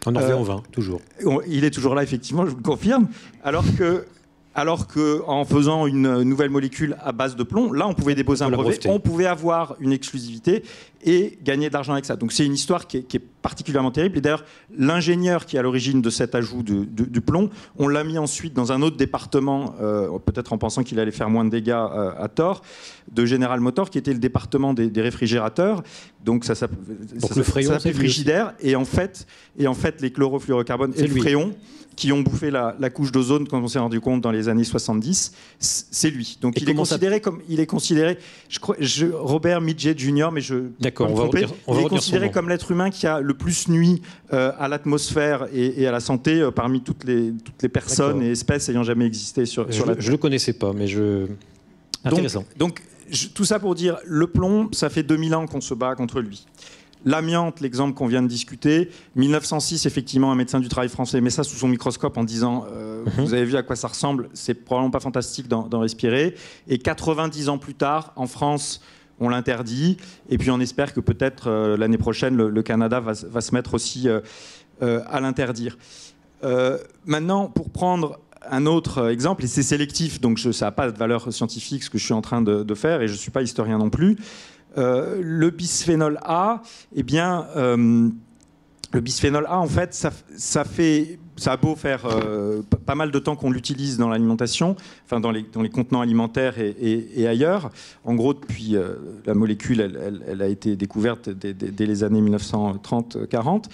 On en fait en vin, toujours. Il est toujours là, effectivement, je vous le confirme. Alors que en faisant une nouvelle molécule à base de plomb, là, on pouvait déposer un brevet, on pouvait avoir une exclusivité et gagner de l'argent avec ça. Donc c'est une histoire qui est particulièrement terrible. Et d'ailleurs, l'ingénieur qui est à l'origine de cet ajout du plomb, on l'a mis ensuite dans un autre département, peut-être en pensant qu'il allait faire moins de dégâts à tort, de General Motors, qui était le département des réfrigérateurs. Donc ça s'appelait Frigidaire. Et en fait, les chlorofluorocarbones et le fréon, qui ont bouffé la couche d'ozone quand on s'est rendu compte dans les années 70, c'est lui. Donc il est considéré, Robert Midget Jr., mais il est considéré comme l'être humain qui a le plus nui à l'atmosphère et à la santé parmi toutes les personnes et espèces ayant jamais existé sur la Terre. Je ne le connaissais pas, mais intéressant. Donc tout ça pour dire, le plomb, ça fait 2000 ans qu'on se bat contre lui. L'amiante, l'exemple qu'on vient de discuter, 1906, effectivement, un médecin du travail français met ça sous son microscope en disant vous avez vu à quoi ça ressemble, c'est probablement pas fantastique d'en respirer. Et 90 ans plus tard, en France, on l'interdit. Et puis on espère que peut-être l'année prochaine, le Canada va se mettre aussi à l'interdire. Maintenant, pour prendre un autre exemple, et c'est sélectif, donc ça n'a pas de valeur scientifique ce que je suis en train de faire, et je ne suis pas historien non plus. Le bisphénol A, eh bien, le bisphénol A, en fait, ça a beau faire pas mal de temps qu'on l'utilise dans l'alimentation, enfin dans les contenants alimentaires et ailleurs. En gros, depuis la molécule, elle a été découverte dès les années 1930-40.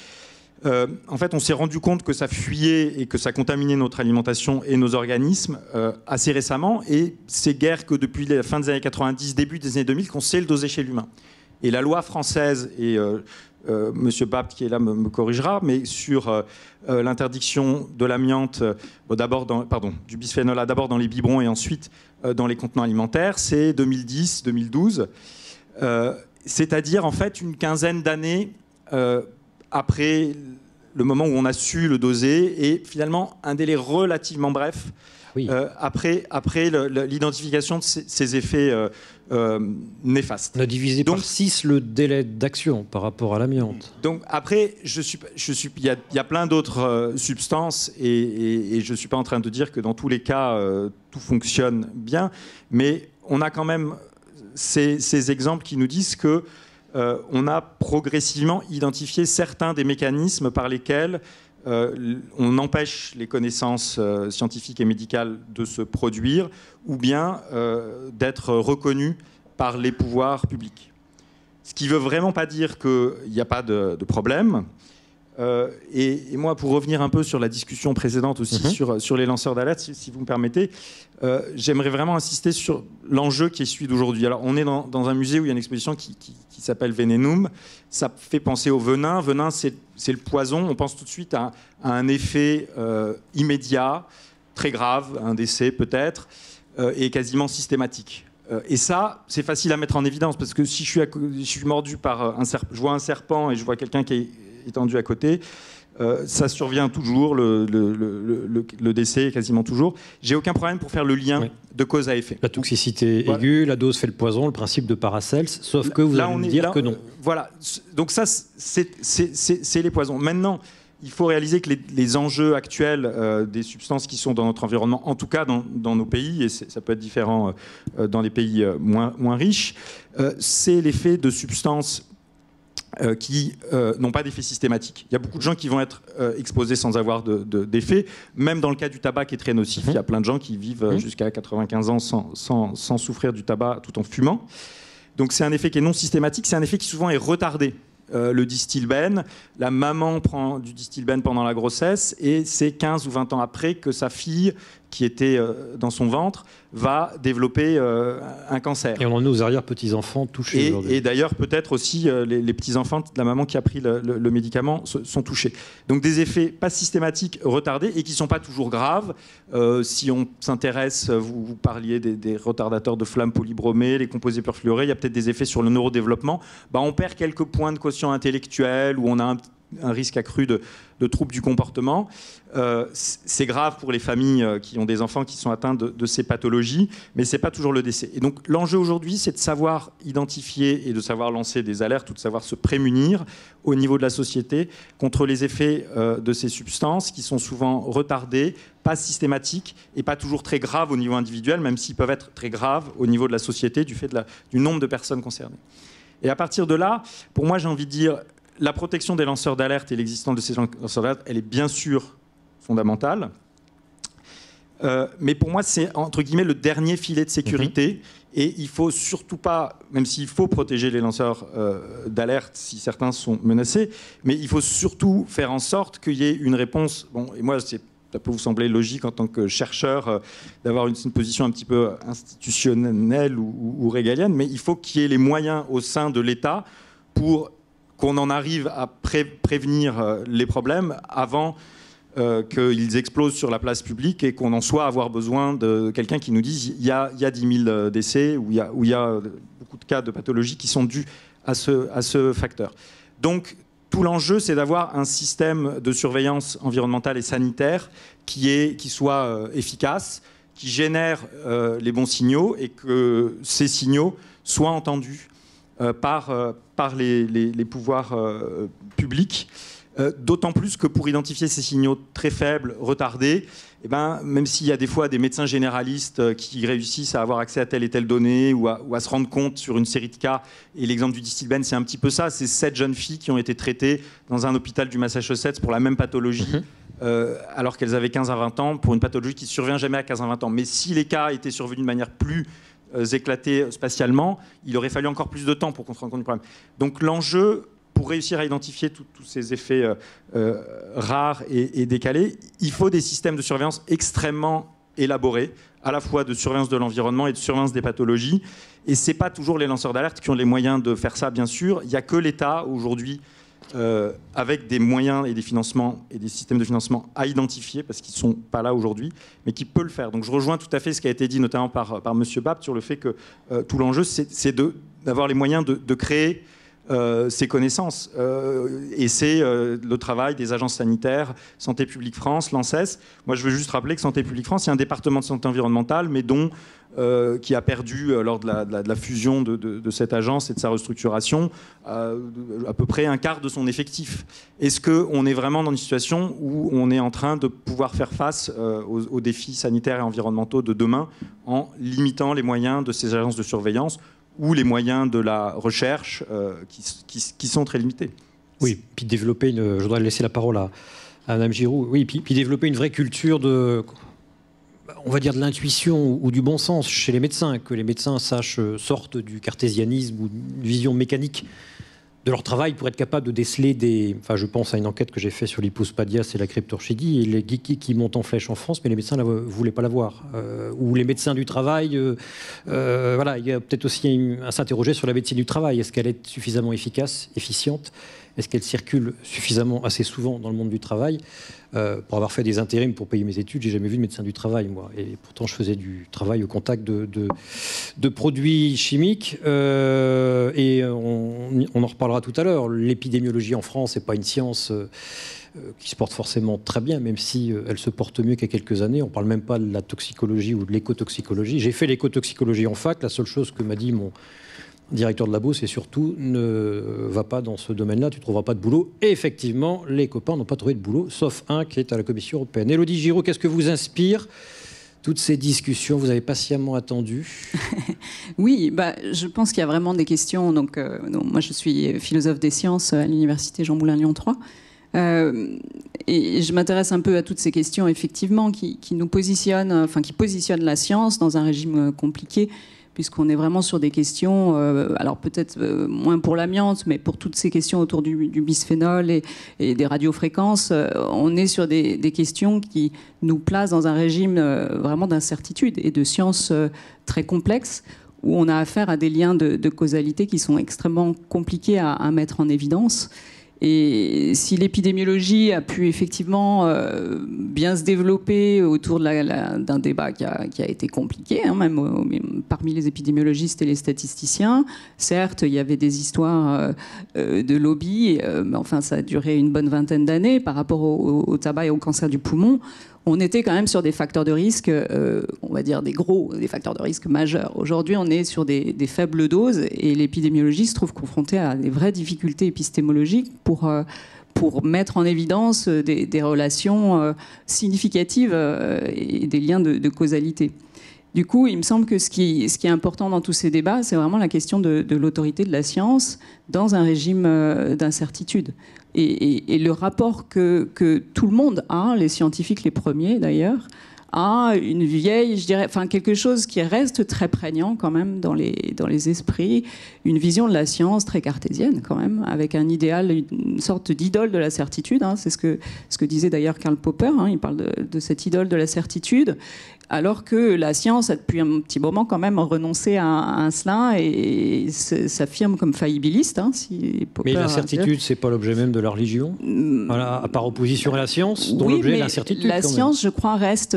En fait, on s'est rendu compte que ça fuyait et que ça contaminait notre alimentation et nos organismes assez récemment. Et c'est guère que depuis la fin des années 90, début des années 2000, qu'on sait le doser chez l'humain. Et la loi française, et Monsieur Bapt qui est là me corrigera, mais sur l'interdiction de l'amiante, du bisphénol A d'abord dans les biberons et ensuite dans les contenants alimentaires, c'est 2010-2012. C'est-à-dire en fait une quinzaine d'années après le moment où on a su le doser, et finalement un délai relativement bref après l'identification de ces effets néfastes. On a divisé par 6 le délai d'action par rapport à l'amiante. Donc après, il y a plein d'autres substances, et je ne suis pas en train de dire que dans tous les cas, tout fonctionne bien, mais on a quand même ces exemples qui nous disent que on a progressivement identifié certains des mécanismes par lesquels on empêche les connaissances scientifiques et médicales de se produire ou bien d'être reconnues par les pouvoirs publics. Ce qui ne veut vraiment pas dire qu'il n'y a pas de problème. Et moi, pour revenir un peu sur la discussion précédente aussi, sur les lanceurs d'alerte, si vous me permettez, j'aimerais vraiment insister sur l'enjeu qui est celui d'aujourd'hui. Alors, on est dans un musée où il y a une exposition qui s'appelle Venenum. Ça fait penser au venin. Venin, c'est le poison. On pense tout de suite à un effet immédiat, très grave, un décès peut-être, et quasiment systématique. Et ça, c'est facile à mettre en évidence, parce que si je suis mordu par je vois un serpent et je vois quelqu'un qui est étendu à côté, ça survient toujours, le décès quasiment toujours. J'ai aucun problème pour faire le lien de cause à effet. La toxicité aiguë, la dose fait le poison, le principe de Paracels, sauf que vous allez me dire que non. Voilà, donc ça, c'est les poisons. Maintenant, il faut réaliser que les enjeux actuels des substances qui sont dans notre environnement, en tout cas dans nos pays, et ça peut être différent dans les pays moins riches, c'est l'effet de substances qui n'ont pas d'effet systématique. Il y a beaucoup de gens qui vont être exposés sans avoir d'effet. Même dans le cas du tabac qui est très nocif, il y a plein de gens qui vivent jusqu'à 95 ans sans souffrir du tabac tout en fumant. Donc c'est un effet qui est non systématique, c'est un effet qui souvent est retardé. Le distilbène, la maman prend du distilbène pendant la grossesse et c'est 15 ou 20 ans après que sa fille, qui était dans son ventre, va développer un cancer. Et on en est aux arrière-petits-enfants touchés aujourd'hui. Et d'ailleurs, peut-être aussi, les petits-enfants de la maman qui a pris le médicament sont touchés. Donc des effets pas systématiques, retardés, et qui ne sont pas toujours graves. Si on s'intéresse, vous parliez des retardateurs de flamme polybromés, les composés perfluorés, il y a peut-être des effets sur le neurodéveloppement. On perd quelques points de quotient intellectuel, ou on a un risque accru de troubles du comportement. C'est grave pour les familles qui ont des enfants qui sont atteints de ces pathologies, mais ce n'est pas toujours le décès. Et donc l'enjeu aujourd'hui, c'est de savoir identifier et de savoir lancer des alertes ou de savoir se prémunir au niveau de la société contre les effets de ces substances qui sont souvent retardés, pas systématiques et pas toujours très graves au niveau individuel, même s'ils peuvent être très graves au niveau de la société du fait du nombre de personnes concernées. Et à partir de là, pour moi, j'ai envie de dire, la protection des lanceurs d'alerte et l'existence de ces lanceurs d'alerte, elle est bien sûr fondamentale. Mais pour moi, c'est entre guillemets le dernier filet de sécurité. Et il faut surtout pas, même s'il faut protéger les lanceurs d'alerte si certains sont menacés, mais il faut surtout faire en sorte qu'il y ait une réponse. Bon, et moi, ça peut vous sembler logique en tant que chercheur d'avoir une position un petit peu institutionnelle ou régalienne, mais il faut qu'il y ait les moyens au sein de l'État pour qu'on en arrive à prévenir les problèmes avant qu'ils explosent sur la place publique et qu'on en soit à avoir besoin de quelqu'un qui nous dise il y a 10 000 décès ou il y a beaucoup de cas de pathologies qui sont dus à ce facteur. Donc, tout l'enjeu, c'est d'avoir un système de surveillance environnementale et sanitaire qui soit efficace, qui génère les bons signaux et que ces signaux soient entendus par les pouvoirs publics. D'autant plus que pour identifier ces signaux très faibles, retardés, même s'il y a des fois des médecins généralistes qui réussissent à avoir accès à telle et telle donnée ou à se rendre compte sur une série de cas, et l'exemple du Distilbène, c'est un petit peu ça, c'est 7 jeunes filles qui ont été traitées dans un hôpital du Massachusetts pour la même pathologie, alors qu'elles avaient 15 à 20 ans, pour une pathologie qui ne survient jamais à 15 à 20 ans. Mais si les cas étaient survenus de manière plus éclatée spatialement, il aurait fallu encore plus de temps pour qu'on se rende compte du problème. Donc l'enjeu, pour réussir à identifier tous ces effets rares et décalés, il faut des systèmes de surveillance extrêmement élaborés, à la fois de surveillance de l'environnement et de surveillance des pathologies. Et ce n'est pas toujours les lanceurs d'alerte qui ont les moyens de faire ça, bien sûr. Il n'y a que l'État, aujourd'hui, avec des moyens et des financements et des systèmes de financement à identifier, parce qu'ils ne sont pas là aujourd'hui, mais qui peut le faire. Donc je rejoins tout à fait ce qui a été dit, notamment par M. Bapt, sur le fait que tout l'enjeu, c'est d'avoir les moyens de créer ces connaissances. Et c'est le travail des agences sanitaires, Santé publique France, l'ANSES. Moi, je veux juste rappeler que Santé publique France, il y a un département de santé environnementale, mais qui a perdu, lors de la fusion de cette agence et de sa restructuration, à peu près un quart de son effectif. Est-ce qu'on est vraiment dans une situation où on est en train de pouvoir faire face aux défis sanitaires et environnementaux de demain en limitant les moyens de ces agences de surveillance ou les moyens de la recherche qui sont très limités? Oui, puis développer je voudrais laisser la parole à Mme Giroux. Oui, puis développer une vraie culture on va dire de l'intuition ou du bon sens chez les médecins, que les médecins sortent du cartésianisme ou d'une vision mécanique de leur travail pour être capable de déceler je pense à une enquête que j'ai faite sur l'hypospadias et la cryptorchidie, et les geekies qui montent en flèche en France, mais les médecins ne voulaient pas la voir. Ou les médecins du travail, voilà, il y a peut-être aussi à s'interroger sur la médecine du travail. Est-ce qu'elle est suffisamment efficace, efficiente? Est-ce qu'elle circule suffisamment, assez souvent dans le monde du travail? Pour avoir fait des intérims pour payer mes études, j'ai jamais vu de médecin du travail, moi. Et pourtant, je faisais du travail au contact de produits chimiques. Et on en reparlera tout à l'heure. L'épidémiologie en France n'est pas une science qui se porte forcément très bien, même si elle se porte mieux qu'il y a quelques années. On ne parle même pas de la toxicologie ou de l'écotoxicologie. J'ai fait l'écotoxicologie en fac. La seule chose que m'a dit mon directeur de labo, c'est surtout ne va pas dans ce domaine-là, tu ne trouveras pas de boulot. Et effectivement, les copains n'ont pas trouvé de boulot, sauf un qui est à la Commission européenne. Élodie Giraud, qu'est-ce que vous inspire toutes ces discussions? Vous avez patiemment attendu. Oui, je pense qu'il y a vraiment des questions. Donc, moi, je suis philosophe des sciences à l'université Jean Moulin Lyon 3. Et je m'intéresse un peu à toutes ces questions, effectivement, qui nous positionnent, qui positionnent la science dans un régime compliqué, puisqu'on est vraiment sur des questions, alors peut-être moins pour l'amiante, mais pour toutes ces questions autour du bisphénol et des radiofréquences, on est sur des questions qui nous placent dans un régime vraiment d'incertitude et de science très complexe, où on a affaire à des liens de causalité qui sont extrêmement compliqués à mettre en évidence. Et si l'épidémiologie a pu effectivement bien se développer autour d'un débat qui a été compliqué, hein, même parmi les épidémiologistes et les statisticiens, certes, il y avait des histoires de lobby, mais enfin, ça a duré une bonne vingtaine d'années par rapport au tabac et au cancer du poumon. On était quand même sur des facteurs de risque, on va dire des facteurs de risque majeurs. Aujourd'hui, on est sur des faibles doses et l'épidémiologie se trouve confrontée à des vraies difficultés épistémologiques pour mettre en évidence des relations significatives et des liens de causalité. Du coup, il me semble que ce qui est important dans tous ces débats, c'est vraiment la question de l'autorité de la science dans un régime d'incertitude. Et le rapport que tout le monde a, les scientifiques les premiers d'ailleurs, a une vieille, je dirais, enfin quelque chose qui reste très prégnant quand même dans les esprits, une vision de la science très cartésienne quand même, avec un idéal, une sorte d'idole de la certitude. Hein, c'est ce que disait d'ailleurs Karl Popper. Hein, il parle de cette idole de la certitude. Alors que la science a depuis un petit moment quand même renoncé à cela et s'affirme comme faillibiliste. Hein, mais la certitude, c'est pas l'objet même de la religion, voilà, par opposition à la science, dont l'objet est l'incertitude. La science, je crois, reste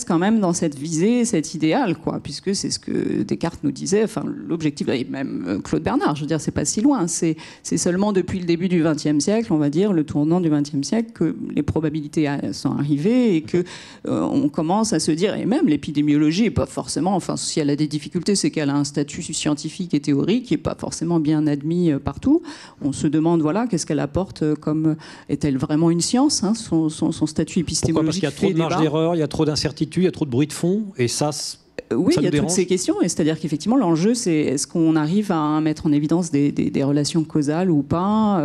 quand même dans cette visée, cet idéal, quoi, puisque c'est ce que Descartes nous disait. Enfin, l'objectif, et même Claude Bernard, je veux dire, c'est pas si loin. C'est seulement depuis le début du XXe siècle, on va dire, le tournant du XXe siècle, que les probabilités sont arrivées et que on commence à se dire. Et même l'épidémiologie n'est pas forcément, enfin si elle a des difficultés, c'est qu'elle a un statut scientifique et théorique qui n'est pas forcément bien admis partout. On se demande, voilà, qu'est-ce qu'elle apporte comme... Est-elle vraiment une science, hein, son statut épistémologique? Pourquoi? Parce qu'il y a trop de marge d'erreur, il y a trop d'incertitudes, il y a trop de bruit de fond, et ça... Oui, il y a toutes ces questions, et c'est-à-dire qu'effectivement, l'enjeu, c'est est-ce qu'on arrive à mettre en évidence des relations causales ou pas?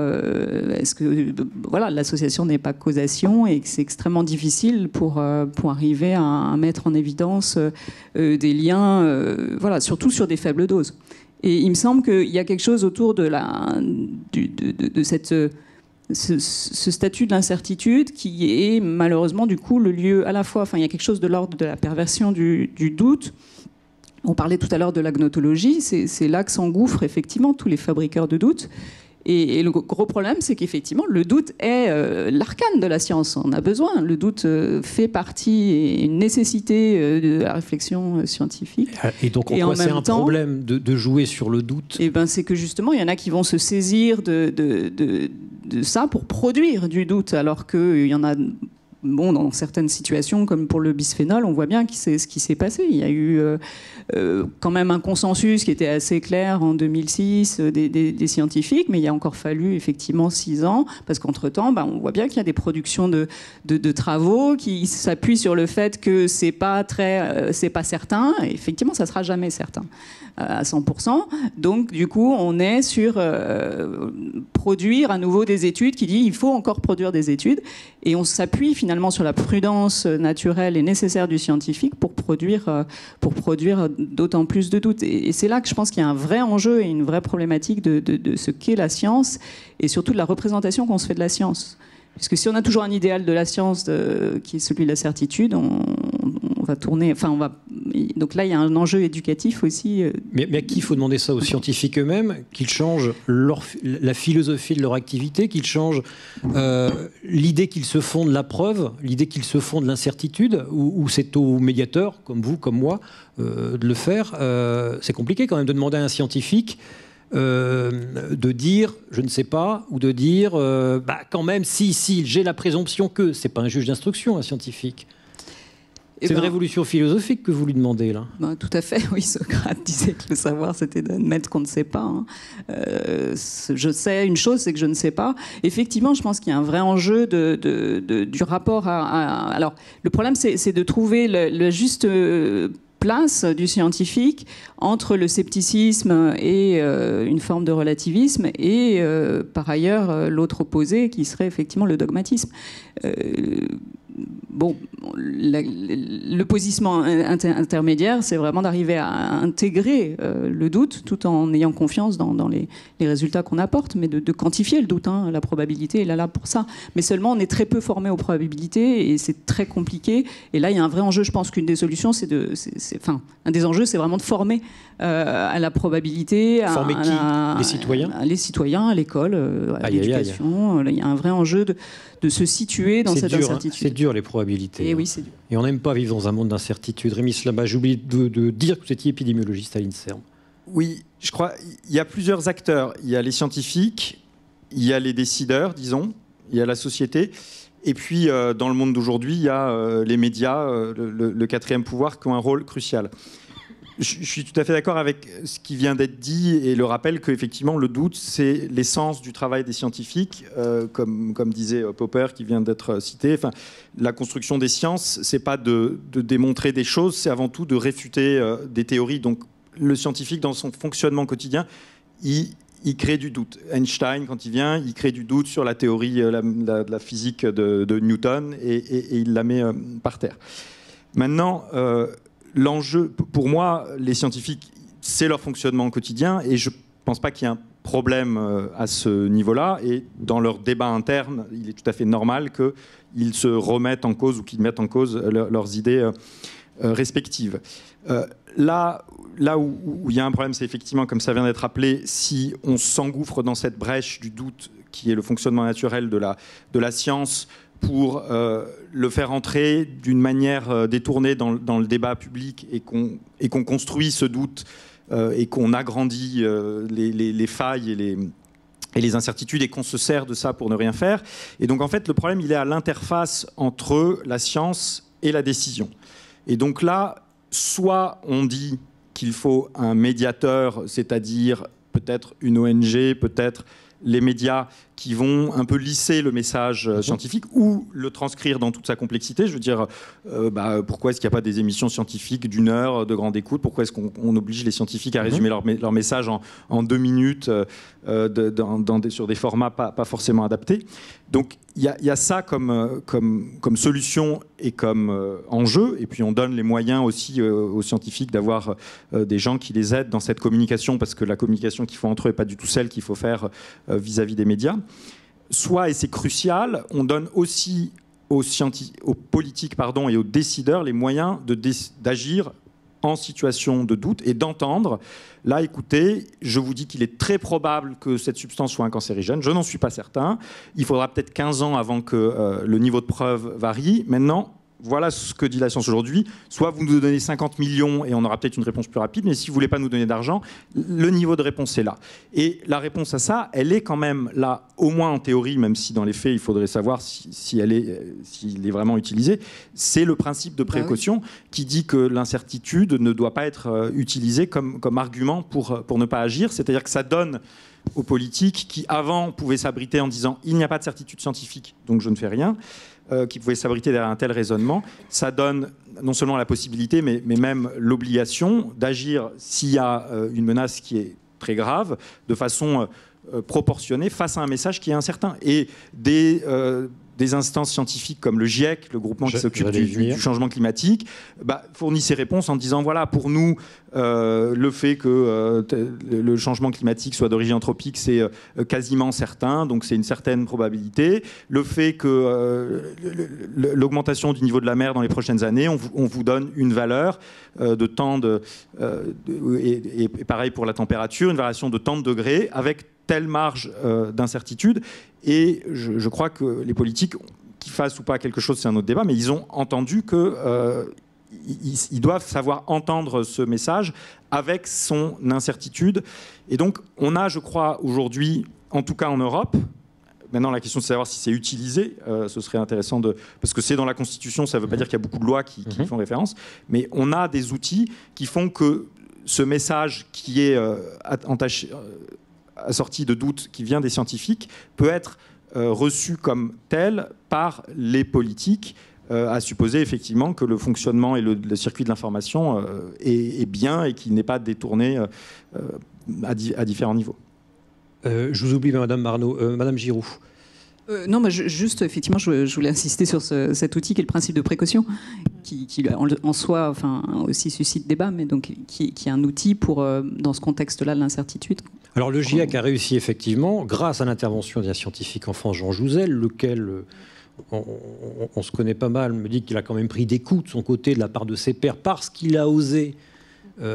Est-ce que voilà, l'association n'est pas causation et que c'est extrêmement difficile pour arriver à mettre en évidence des liens, voilà, surtout sur des faibles doses. Et il me semble qu'il y a quelque chose autour de cette... Ce statut de l'incertitude qui est malheureusement du coup le lieu à la fois, enfin il y a quelque chose de l'ordre de la perversion du doute. On parlait tout à l'heure de la gnotologie, c'est là que s'engouffrent effectivement tous les fabricants de doute. Et le gros problème, c'est qu'effectivement, le doute est l'arcane de la science. On a besoin. Le doute fait partie et une nécessité de la réflexion scientifique. Et donc, en quoi c'est un problème de jouer sur le doute? Eh ben, c'est que justement, il y en a qui vont se saisir de ça pour produire du doute, alors qu'il y en a... Bon, dans certaines situations, comme pour le bisphénol, on voit bien ce qui s'est passé. Il y a eu quand même un consensus qui était assez clair en 2006 des scientifiques, mais il a encore fallu effectivement 6 ans, parce qu'entre-temps, on voit bien qu'il y a des productions de travaux qui s'appuient sur le fait que c'est pas certain. Et effectivement, ça sera jamais certain à 100%. Donc, du coup, on est sur produire à nouveau des études qui dit il faut encore produire des études, et on s'appuie finalement sur la prudence naturelle et nécessaire du scientifique pour produire d'autant plus de doutes. Et c'est là que je pense qu'il y a un vrai enjeu et une vraie problématique de ce qu'est la science et surtout de la représentation qu'on se fait de la science. Parce que si on a toujours un idéal de la science qui est celui de la certitude, on va tourner... Donc là, il y a un enjeu éducatif aussi. Mais à qui il faut demander ça? Aux scientifiques eux-mêmes, qu'ils changent la philosophie de leur activité, qu'ils changent l'idée qu'ils se font de la preuve, l'idée qu'ils se font de l'incertitude, ou c'est aux médiateurs, comme vous, comme moi, de le faire. C'est compliqué quand même de demander à un scientifique de dire je ne sais pas, ou de dire quand même si j'ai la présomption que... C'est pas un juge d'instruction, un scientifique. C'est une révolution philosophique que vous lui demandez, là. Tout à fait, oui. Socrate disait que le savoir, c'était d'admettre qu'on ne sait pas. Hein. Je sais une chose, c'est que je ne sais pas. Effectivement, je pense qu'il y a un vrai enjeu du rapport à... Alors, le problème, c'est de trouver le juste... place du scientifique entre le scepticisme et une forme de relativisme et par ailleurs l'autre opposé qui serait effectivement le dogmatisme. bon, le positionnement intermédiaire, c'est vraiment d'arriver à intégrer le doute tout en ayant confiance dans les résultats qu'on apporte, mais de quantifier le doute. La probabilité, elle est là pour ça. Mais seulement, on est très peu formé aux probabilités et c'est très compliqué. Et là, il y a un vrai enjeu. Je pense qu'une des solutions, un des enjeux, c'est vraiment de former à la probabilité. Former qui ? Les citoyens ? Les citoyens, à l'école, à l'éducation. Il y a un vrai enjeu de se situer dans cette incertitude. C'est dur, les probabilités. Et oui, c'est dur. Et on n'aime pas vivre dans un monde d'incertitude. Rémi Slama, j'ai oublié de dire que vous étiez épidémiologiste à l'INSERM. Oui, je crois il y a plusieurs acteurs. Il y a les scientifiques, il y a les décideurs, disons, il y a la société. Et puis, dans le monde d'aujourd'hui, il y a les médias, le quatrième pouvoir, qui ont un rôle crucial. Je suis tout à fait d'accord avec ce qui vient d'être dit et le rappel qu'effectivement, le doute, c'est l'essence du travail des scientifiques, comme disait Popper, qui vient d'être cité. Enfin, la construction des sciences, c'est pas de démontrer des choses, c'est avant tout de réfuter des théories. Donc, le scientifique, dans son fonctionnement quotidien, il crée du doute. Einstein, quand il vient, il crée du doute sur la théorie de la physique de Newton et il la met par terre. Maintenant, l'enjeu, pour moi, les scientifiques, c'est leur fonctionnement quotidien et je ne pense pas qu'il y ait un problème à ce niveau-là. Et dans leur débat interne, il est tout à fait normal qu'ils se remettent en cause ou qu'ils mettent en cause leurs idées respectives. Là où il y a un problème, c'est effectivement, comme ça vient d'être rappelé, si on s'engouffre dans cette brèche du doute qui est le fonctionnement naturel de la science pour le faire entrer d'une manière détournée dans le débat public et qu'on construit ce doute et qu'on agrandit les failles et les incertitudes et qu'on se sert de ça pour ne rien faire. Et donc en fait, le problème, il est à l'interface entre la science et la décision. Et donc là, soit on dit qu'il faut un médiateur, c'est-à-dire peut-être une ONG, peut-être les médias qui vont un peu lisser le message scientifique ou le transcrire dans toute sa complexité. Je veux dire, pourquoi est-ce qu'il n'y a pas des émissions scientifiques d'une heure de grande écoute ? Pourquoi est-ce qu'on oblige les scientifiques à résumer leur message en 2 minutes sur des formats pas forcément adaptés ? Donc il y a ça comme solution et comme enjeu. Et puis on donne les moyens aussi aux scientifiques d'avoir des gens qui les aident dans cette communication, parce que la communication qu'ils font entre eux n'est pas du tout celle qu'il faut faire vis-à-vis des médias. Soit, et c'est crucial, on donne aussi aux politiques et aux décideurs les moyens d'agir en situation de doute et d'entendre. Là, écoutez, je vous dis qu'il est très probable que cette substance soit un cancérigène. Je n'en suis pas certain. Il faudra peut-être 15 ans avant que le niveau de preuve varie. Maintenant, voilà ce que dit la science aujourd'hui. Soit vous nous donnez 50 millions et on aura peut-être une réponse plus rapide, mais si vous ne voulez pas nous donner d'argent, le niveau de réponse est là. Et la réponse à ça, elle est quand même là, au moins en théorie, même si dans les faits, il faudrait savoir s'il est vraiment utilisé. C'est le principe de précaution qui dit que l'incertitude ne doit pas être utilisée comme argument pour ne pas agir. C'est-à-dire que ça donne aux politiques qui, avant, pouvaient s'abriter en disant « il n'y a pas de certitude scientifique, donc je ne fais rien », qui pouvaient s'abriter derrière un tel raisonnement, ça donne non seulement la possibilité, mais même l'obligation d'agir s'il y a une menace qui est très grave, de façon proportionnée face à un message qui est incertain. Et des instances scientifiques comme le GIEC, le groupement qui s'occupe du changement climatique, fournit ses réponses en disant voilà, pour nous, le fait que le changement climatique soit d'origine anthropique, c'est quasiment certain, donc c'est une certaine probabilité. Le fait que l'augmentation du niveau de la mer dans les prochaines années, on vous donne une valeur de temps et pareil pour la température, une variation de tant de degrés avec telle marge d'incertitude. Et je crois que les politiques, qu'ils fassent ou pas quelque chose, c'est un autre débat, mais ils ont entendu qu'ils doivent savoir entendre ce message avec son incertitude. Et donc, on a, je crois, aujourd'hui, en tout cas en Europe, maintenant la question c'est de savoir si c'est utilisé, ce serait intéressant parce que c'est dans la Constitution, ça ne veut pas dire qu'il y a beaucoup de lois qui font référence, mais on a des outils qui font que ce message qui est assorti de doutes qui vient des scientifiques peut être reçu comme tel par les politiques, à supposer effectivement que le fonctionnement et le circuit de l'information est bien et qu'il n'est pas détourné à différents niveaux. Je vous oublie, Madame Marnaud. Madame Giroux, Non, juste, effectivement, je voulais insister sur cet outil qui est le principe de précaution, qui en soi, enfin, aussi suscite débat, mais donc qui est un outil pour, dans ce contexte-là de l'incertitude. Alors le GIEC a réussi effectivement, grâce à l'intervention d'un scientifique en France, Jean Jouzel, lequel, on se connaît pas mal, me dit qu'il a quand même pris des coups de son côté de la part de ses pairs parce qu'il a osé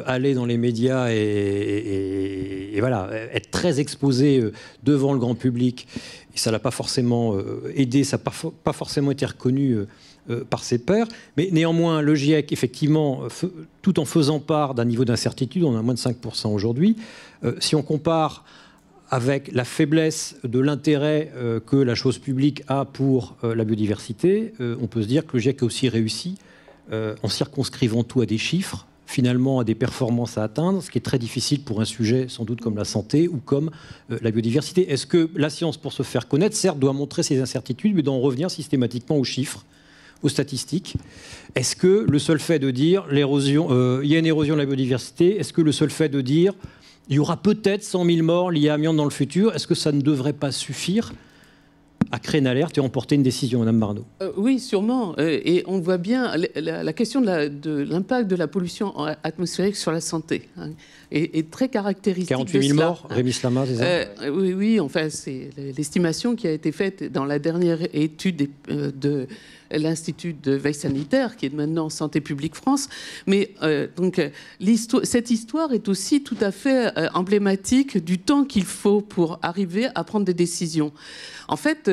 aller dans les médias et voilà, être très exposé devant le grand public. Et ça ne l'a pas forcément aidé, ça n'a pas forcément été reconnu par ses pairs. Mais néanmoins, le GIEC, effectivement, tout en faisant part d'un niveau d'incertitude, on a moins de 5% aujourd'hui, si on compare avec la faiblesse de l'intérêt que la chose publique a pour la biodiversité, on peut se dire que le GIEC a aussi réussi, en circonscrivant tout à des chiffres, finalement à des performances à atteindre, ce qui est très difficile pour un sujet sans doute comme la santé ou comme la biodiversité. Est-ce que la science, pour se faire connaître, certes, doit montrer ses incertitudes, mais d'en revenir systématiquement aux chiffres, aux statistiques? Est-ce que le seul fait de dire l'érosion, il y a une érosion de la biodiversité, est-ce que le seul fait de dire il y aura peut-être 100 000 morts liés à l'amiante dans le futur, est-ce que ça ne devrait pas suffire à créer une alerte et emporter une décision, Madame Mardeau? Oui, sûrement. Et on voit bien la question de l'impact de la pollution atmosphérique sur la santé est très caractéristique. 48 000 morts, Rémi Slama, c'est ça? Oui, enfin, c'est l'estimation qui a été faite dans la dernière étude de l'Institut de veille sanitaire, qui est maintenant Santé publique France. Mais donc, cette histoire est aussi tout à fait emblématique du temps qu'il faut pour arriver à prendre des décisions. En fait,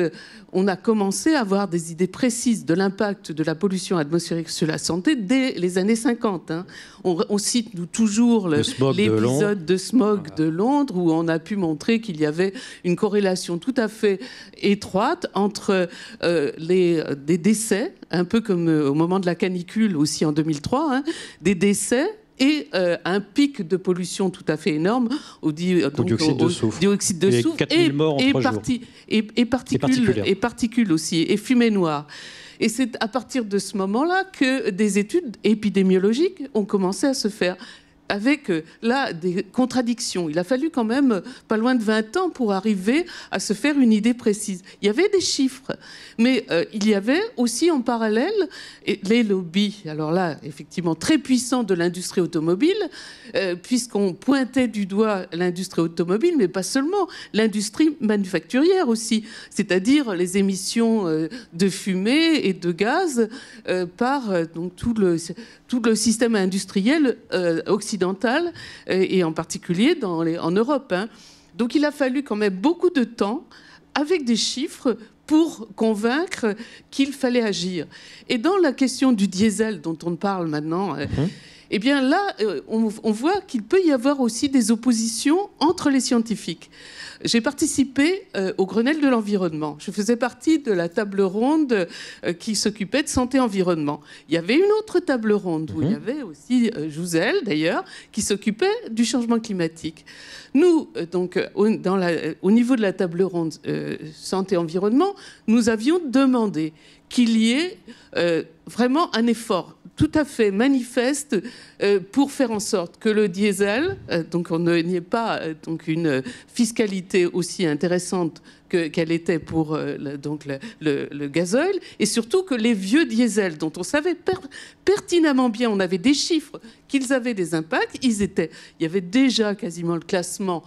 on a commencé à avoir des idées précises de l'impact de la pollution atmosphérique sur la santé dès les années 50. Hein. On cite nous, toujours l'épisode de smog de Londres, où on a pu montrer qu'il y avait une corrélation tout à fait étroite entre des décès, un peu comme au moment de la canicule aussi en 2003, hein, des décès et un pic de pollution tout à fait énorme au dioxyde de soufre et particules aussi, et fumée noire. Et c'est à partir de ce moment-là que des études épidémiologiques ont commencé à se faire, avec là des contradictions. Il a fallu quand même pas loin de 20 ans pour arriver à se faire une idée précise. Il y avait des chiffres, mais il y avait aussi en parallèle les lobbies, alors là, effectivement, très puissants de l'industrie automobile, puisqu'on pointait du doigt l'industrie automobile, mais pas seulement, l'industrie manufacturière aussi, c'est-à-dire les émissions de fumée et de gaz par donc, tout le système industriel occidental, et en particulier en Europe. Hein. Donc il a fallu quand même beaucoup de temps, avec des chiffres, pour convaincre qu'il fallait agir. Et dans la question du diesel dont on parle maintenant, eh bien là, on voit qu'il peut y avoir aussi des oppositions entre les scientifiques. J'ai participé au Grenelle de l'environnement. Je faisais partie de la table ronde qui s'occupait de santé-environnement. Il y avait une autre table ronde où il y avait aussi Jouzel, d'ailleurs, qui s'occupait du changement climatique. Nous, donc, au niveau de la table ronde santé-environnement, nous avions demandé qu'il y ait vraiment un effort tout à fait manifeste pour faire en sorte que le diesel, donc on n'y ait pas donc une fiscalité aussi intéressante qu'elle était pour le gasoil, et surtout que les vieux diesels, dont on savait pertinemment bien, on avait des chiffres, qu'ils avaient des impacts, il y avait déjà quasiment le classement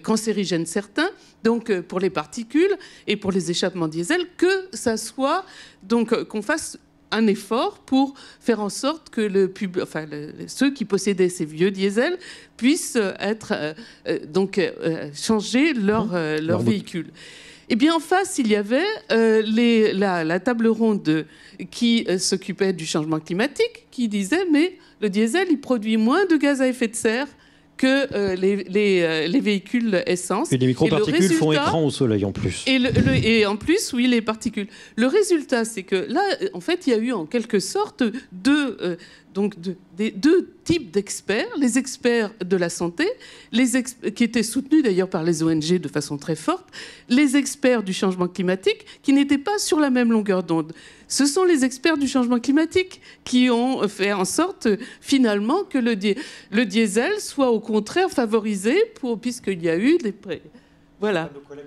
cancérigène certain, donc pour les particules et pour les échappements diesel, que ça soit, donc qu'on fasse un effort pour faire en sorte que ceux qui possédaient ces vieux diesels puissent changer leur véhicule. Et bien en face, il y avait la table ronde qui s'occupait du changement climatique, qui disait mais le diesel il produit moins de gaz à effet de serre que les véhicules essence. Et les microparticules font écran au soleil en plus. Et en plus, oui, les particules. Le résultat, c'est que là, en fait, il y a eu en quelque sorte deux types d'experts. Les experts de la santé, qui étaient soutenus d'ailleurs par les ONG de façon très forte, les experts du changement climatique, qui n'étaient pas sur la même longueur d'onde. Ce sont les experts du changement climatique qui ont fait en sorte, finalement, que le diesel soit au contraire favorisé, puisqu'il y a eu des... Voilà. Nos collègues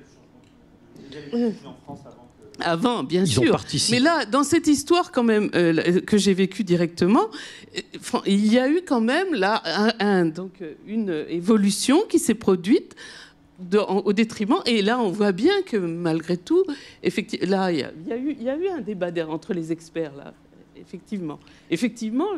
du changement climatique, en France avant. avant, bien sûr. Ils ont participé. Mais là, dans cette histoire quand même que j'ai vécue directement, il y a eu quand même là donc une évolution qui s'est produite au détriment. Et là, on voit bien que malgré tout, effectivement, là, il y a eu un débat entre les experts là. Effectivement,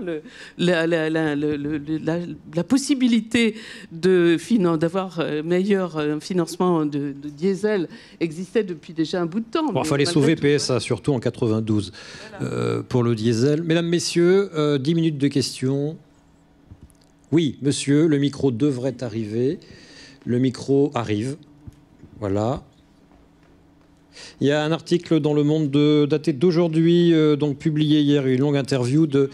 la possibilité d'avoir meilleur financement de diesel existait depuis déjà un bout de temps. Il fallait sauver PSA, surtout en 92, voilà. Pour le diesel. Mesdames, Messieurs, 10 minutes de questions. Oui, monsieur, le micro devrait arriver. Le micro arrive. Voilà. Il y a un article dans Le Monde daté d'aujourd'hui, donc publié hier, une longue interview de,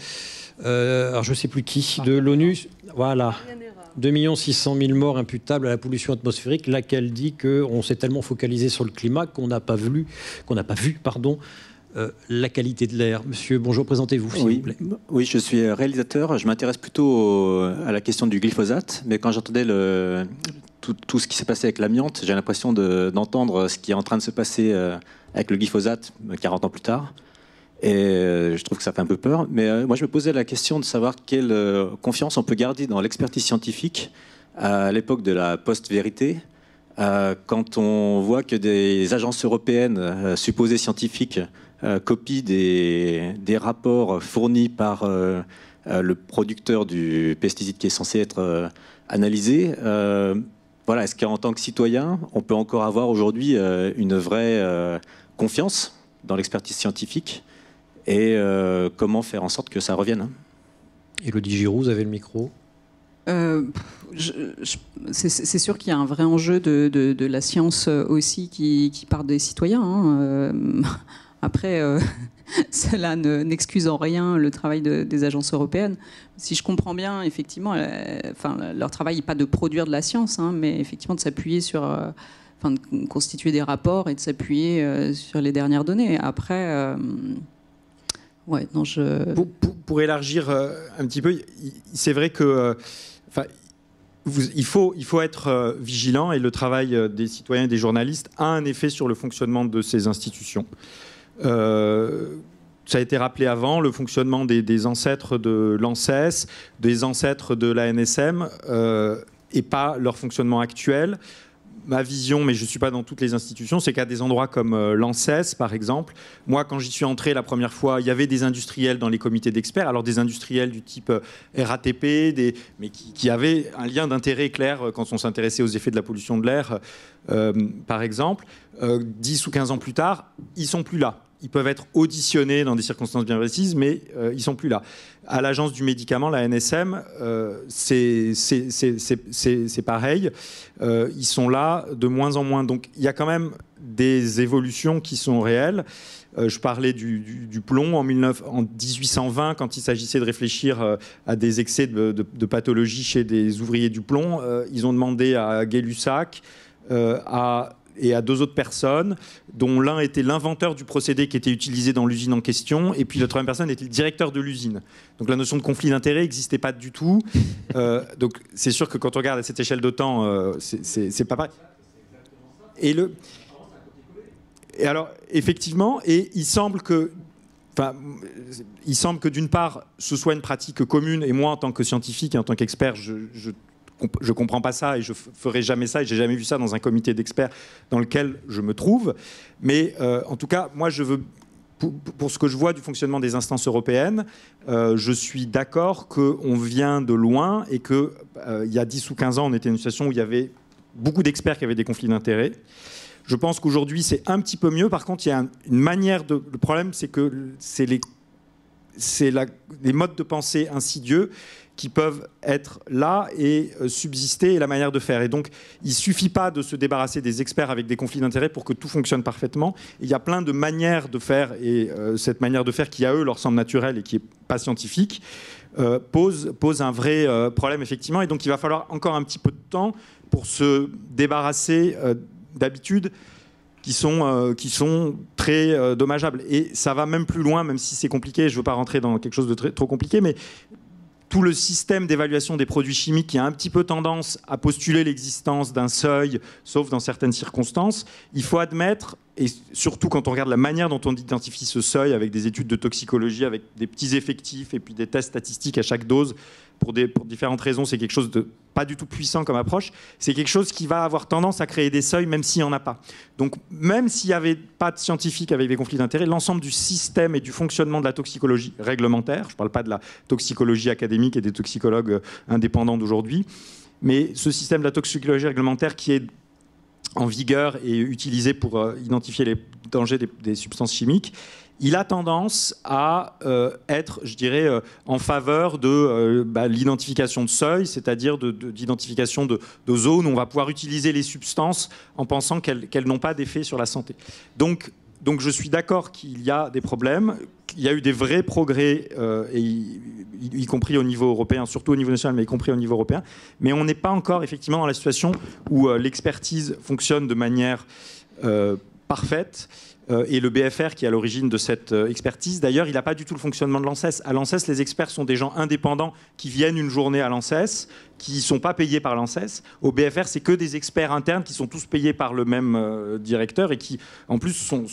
alors je ne sais plus qui, de l'ONU. Voilà. 2 600 000 morts imputables à la pollution atmosphérique, laquelle dit qu'on s'est tellement focalisé sur le climat qu'on n'a pas vu, la qualité de l'air. Monsieur, bonjour, présentez-vous, s'il vous plaît. Oui, je suis réalisateur. Je m'intéresse plutôt à la question du glyphosate, mais quand j'entendais tout ce qui s'est passé avec l'amiante, j'ai l'impression d'entendre ce qui est en train de se passer avec le glyphosate 40 ans plus tard. Et je trouve que ça fait un peu peur. Mais moi, je me posais la question de savoir quelle confiance on peut garder dans l'expertise scientifique à l'époque de la post-vérité, quand on voit que des agences européennes supposées scientifiques copient des rapports fournis par le producteur du pesticide qui est censé être analysé. Voilà, est-ce qu'en tant que citoyen, on peut encore avoir aujourd'hui une vraie confiance dans l'expertise scientifique et comment faire en sorte que ça revienne? Élodie Giroux, vous avez le micro. C'est sûr qu'il y a un vrai enjeu de la science aussi qui part des citoyens. Hein. Après, cela n'excuse en rien le travail des agences européennes. Si je comprends bien, effectivement, leur travail n'est pas de produire de la science, hein, mais effectivement de s'appuyer sur, de constituer des rapports et de s'appuyer sur les dernières données. Après, ouais, non, pour élargir un petit peu, c'est vrai que, il faut être vigilant, et le travail des citoyens et des journalistes a un effet sur le fonctionnement de ces institutions. Ça a été rappelé avant, le fonctionnement des ancêtres de l'ANSES, des ancêtres de la NSM, et pas leur fonctionnement actuel. Ma vision, mais je ne suis pas dans toutes les institutions, c'est qu'à des endroits comme l'ANSES, par exemple, moi, quand j'y suis entré la première fois, il y avait des industriels dans les comités d'experts, alors des industriels du type RATP, mais qui avaient un lien d'intérêt clair quand on s'intéressait aux effets de la pollution de l'air, par exemple. 10 ou 15 ans plus tard, ils ne sont plus là. Ils peuvent être auditionnés dans des circonstances bien précises, mais ils ne sont plus là. À l'agence du médicament, la NSM, c'est pareil. Ils sont là de moins en moins. Donc il y a quand même des évolutions qui sont réelles. Je parlais du plomb en 1820, quand il s'agissait de réfléchir à des excès de pathologie chez des ouvriers du plomb. Ils ont demandé à Gay-Lussac, et à 2 autres personnes, dont l'un était l'inventeur du procédé qui était utilisé dans l'usine en question, et puis la troisième personne était le directeur de l'usine. Donc la notion de conflit d'intérêt n'existait pas du tout. Donc c'est sûr que quand on regarde à cette échelle de temps, c'est pas pareil. Et alors, effectivement, et il semble que d'une part, ce soit une pratique commune, et moi, en tant que scientifique et en tant qu'expert, je comprends pas ça et je ferai jamais ça, et j'ai jamais vu ça dans un comité d'experts dans lequel je me trouve. Mais en tout cas, moi, je veux, pour ce que je vois du fonctionnement des instances européennes, je suis d'accord qu'on vient de loin et qu'il y a 10 ou 15 ans, on était dans une situation où il y avait beaucoup d'experts qui avaient des conflits d'intérêts. Je pense qu'aujourd'hui, c'est un petit peu mieux. Par contre, il y a une manière de... Le problème, c'est que c'est les modes de pensée insidieux qui peuvent être là et subsister, et la manière de faire. Et donc, il ne suffit pas de se débarrasser des experts avec des conflits d'intérêts pour que tout fonctionne parfaitement. Il y a plein de manières de faire, et cette manière de faire qui, à eux, leur semble naturelle et qui n'est pas scientifique, pose un vrai problème, effectivement. Et donc, il va falloir encore un petit peu de temps pour se débarrasser d'habitudes qui sont très dommageables. Et ça va même plus loin, même si c'est compliqué. Je ne veux pas rentrer dans quelque chose de trop compliqué, mais tout le système d'évaluation des produits chimiques qui a un petit peu tendance à postuler l'existence d'un seuil, sauf dans certaines circonstances, il faut admettre, et surtout quand on regarde la manière dont on identifie ce seuil avec des études de toxicologie, avec des petits effectifs et puis des tests statistiques à chaque dose, pour différentes raisons, c'est quelque chose de pas du tout puissant comme approche. C'est quelque chose qui va avoir tendance à créer des seuils, même s'il n'y en a pas. Donc, même s'il n'y avait pas de scientifiques avec des conflits d'intérêts, l'ensemble du système et du fonctionnement de la toxicologie réglementaire, je ne parle pas de la toxicologie académique et des toxicologues indépendants d'aujourd'hui, mais ce système de la toxicologie réglementaire qui est en vigueur et utilisé pour identifier les dangers des substances chimiques, il a tendance à être, je dirais, en faveur de l'identification de seuils, c'est-à-dire d'identification de zones où on va pouvoir utiliser les substances en pensant qu'elles n'ont pas d'effet sur la santé. Donc je suis d'accord qu'il y a des problèmes, qu'il y a eu des vrais progrès, y compris au niveau européen, surtout au niveau national, mais y compris au niveau européen. Mais on n'est pas encore effectivement dans la situation où l'expertise fonctionne de manière parfaite. Et le BFR qui est à l'origine de cette expertise, d'ailleurs, il n'a pas du tout le fonctionnement de l'ANSES. À l'ANSES, les experts sont des gens indépendants qui viennent une journée à l'ANSES, qui ne sont pas payés par l'ANSES. Au BFR, c'est que des experts internes qui sont tous payés par le même directeur et qui, en plus, sont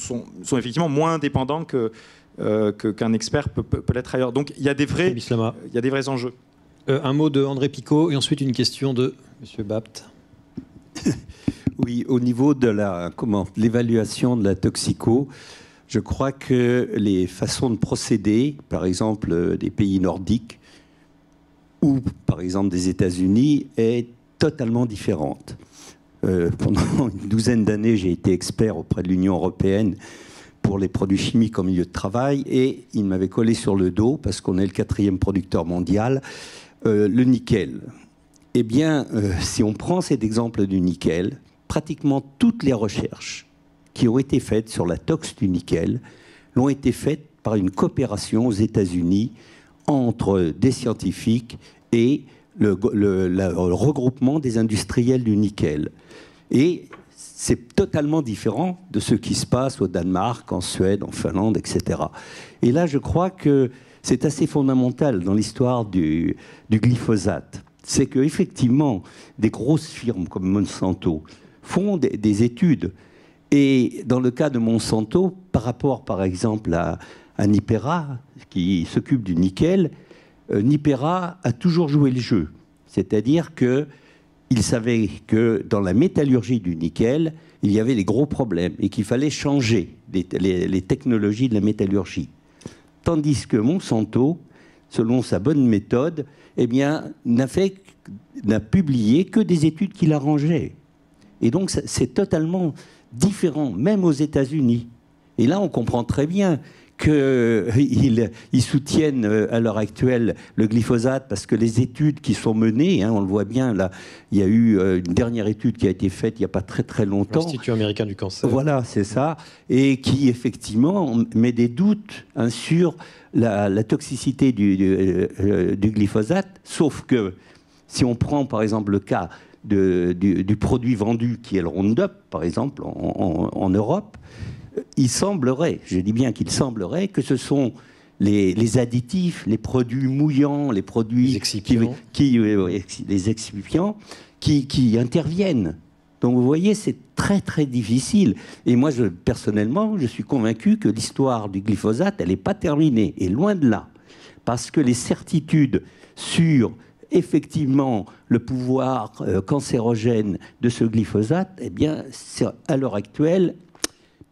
effectivement moins indépendants qu'un expert peut l'être ailleurs. Donc, il y a des vrais enjeux. Un mot de André Picot et ensuite une question de M. Bapt. Oui, au niveau de l'évaluation de la toxico, je crois que les façons de procéder, par exemple des pays nordiques ou par exemple des États-Unis, est totalement différente. Pendant une douzaine d'années, j'ai été expert auprès de l'Union européenne pour les produits chimiques en milieu de travail et il m'avait collé sur le dos, parce qu'on est le 4e producteur mondial, le nickel. Eh bien, si on prend cet exemple du nickel, pratiquement toutes les recherches qui ont été faites sur la tox du nickel l'ont été faites par une coopération aux États-Unis entre des scientifiques et le regroupement des industriels du nickel. Et c'est totalement différent de ce qui se passe au Danemark, en Suède, en Finlande, etc. Et là, je crois que c'est assez fondamental dans l'histoire du glyphosate. C'est qu'effectivement, des grosses firmes comme Monsanto font des études. Et dans le cas de Monsanto, par rapport par exemple à Nipera, qui s'occupe du nickel, Nipera a toujours joué le jeu. C'est-à-dire qu'il savait que dans la métallurgie du nickel, il y avait des gros problèmes et qu'il fallait changer les technologies de la métallurgie. Tandis que Monsanto, selon sa bonne méthode, eh bien, n'a publié que des études qui l'arrangeaient. Et donc, c'est totalement différent, même aux États-Unis. Et là, on comprend très bien qu'ils soutiennent à l'heure actuelle le glyphosate parce que les études qui sont menées, on le voit bien, là, il y a eu une dernière étude qui a été faite il n'y a pas très très longtemps. L'Institut américain du cancer. Voilà, c'est ça. Et qui, effectivement, met des doutes sur la toxicité du glyphosate. Sauf que, si on prend par exemple le cas du produit vendu qui est le Roundup, par exemple, en Europe, il semblerait, je dis bien qu'il semblerait, que ce sont les additifs, les produits mouillants, les produits les excipients qui interviennent. Donc vous voyez, c'est très très difficile. Et moi, personnellement, je suis convaincu que l'histoire du glyphosate, elle n'est pas terminée, et loin de là. Parce que les certitudes sur effectivement le pouvoir cancérogène de ce glyphosate, eh bien, c'est à l'heure actuelle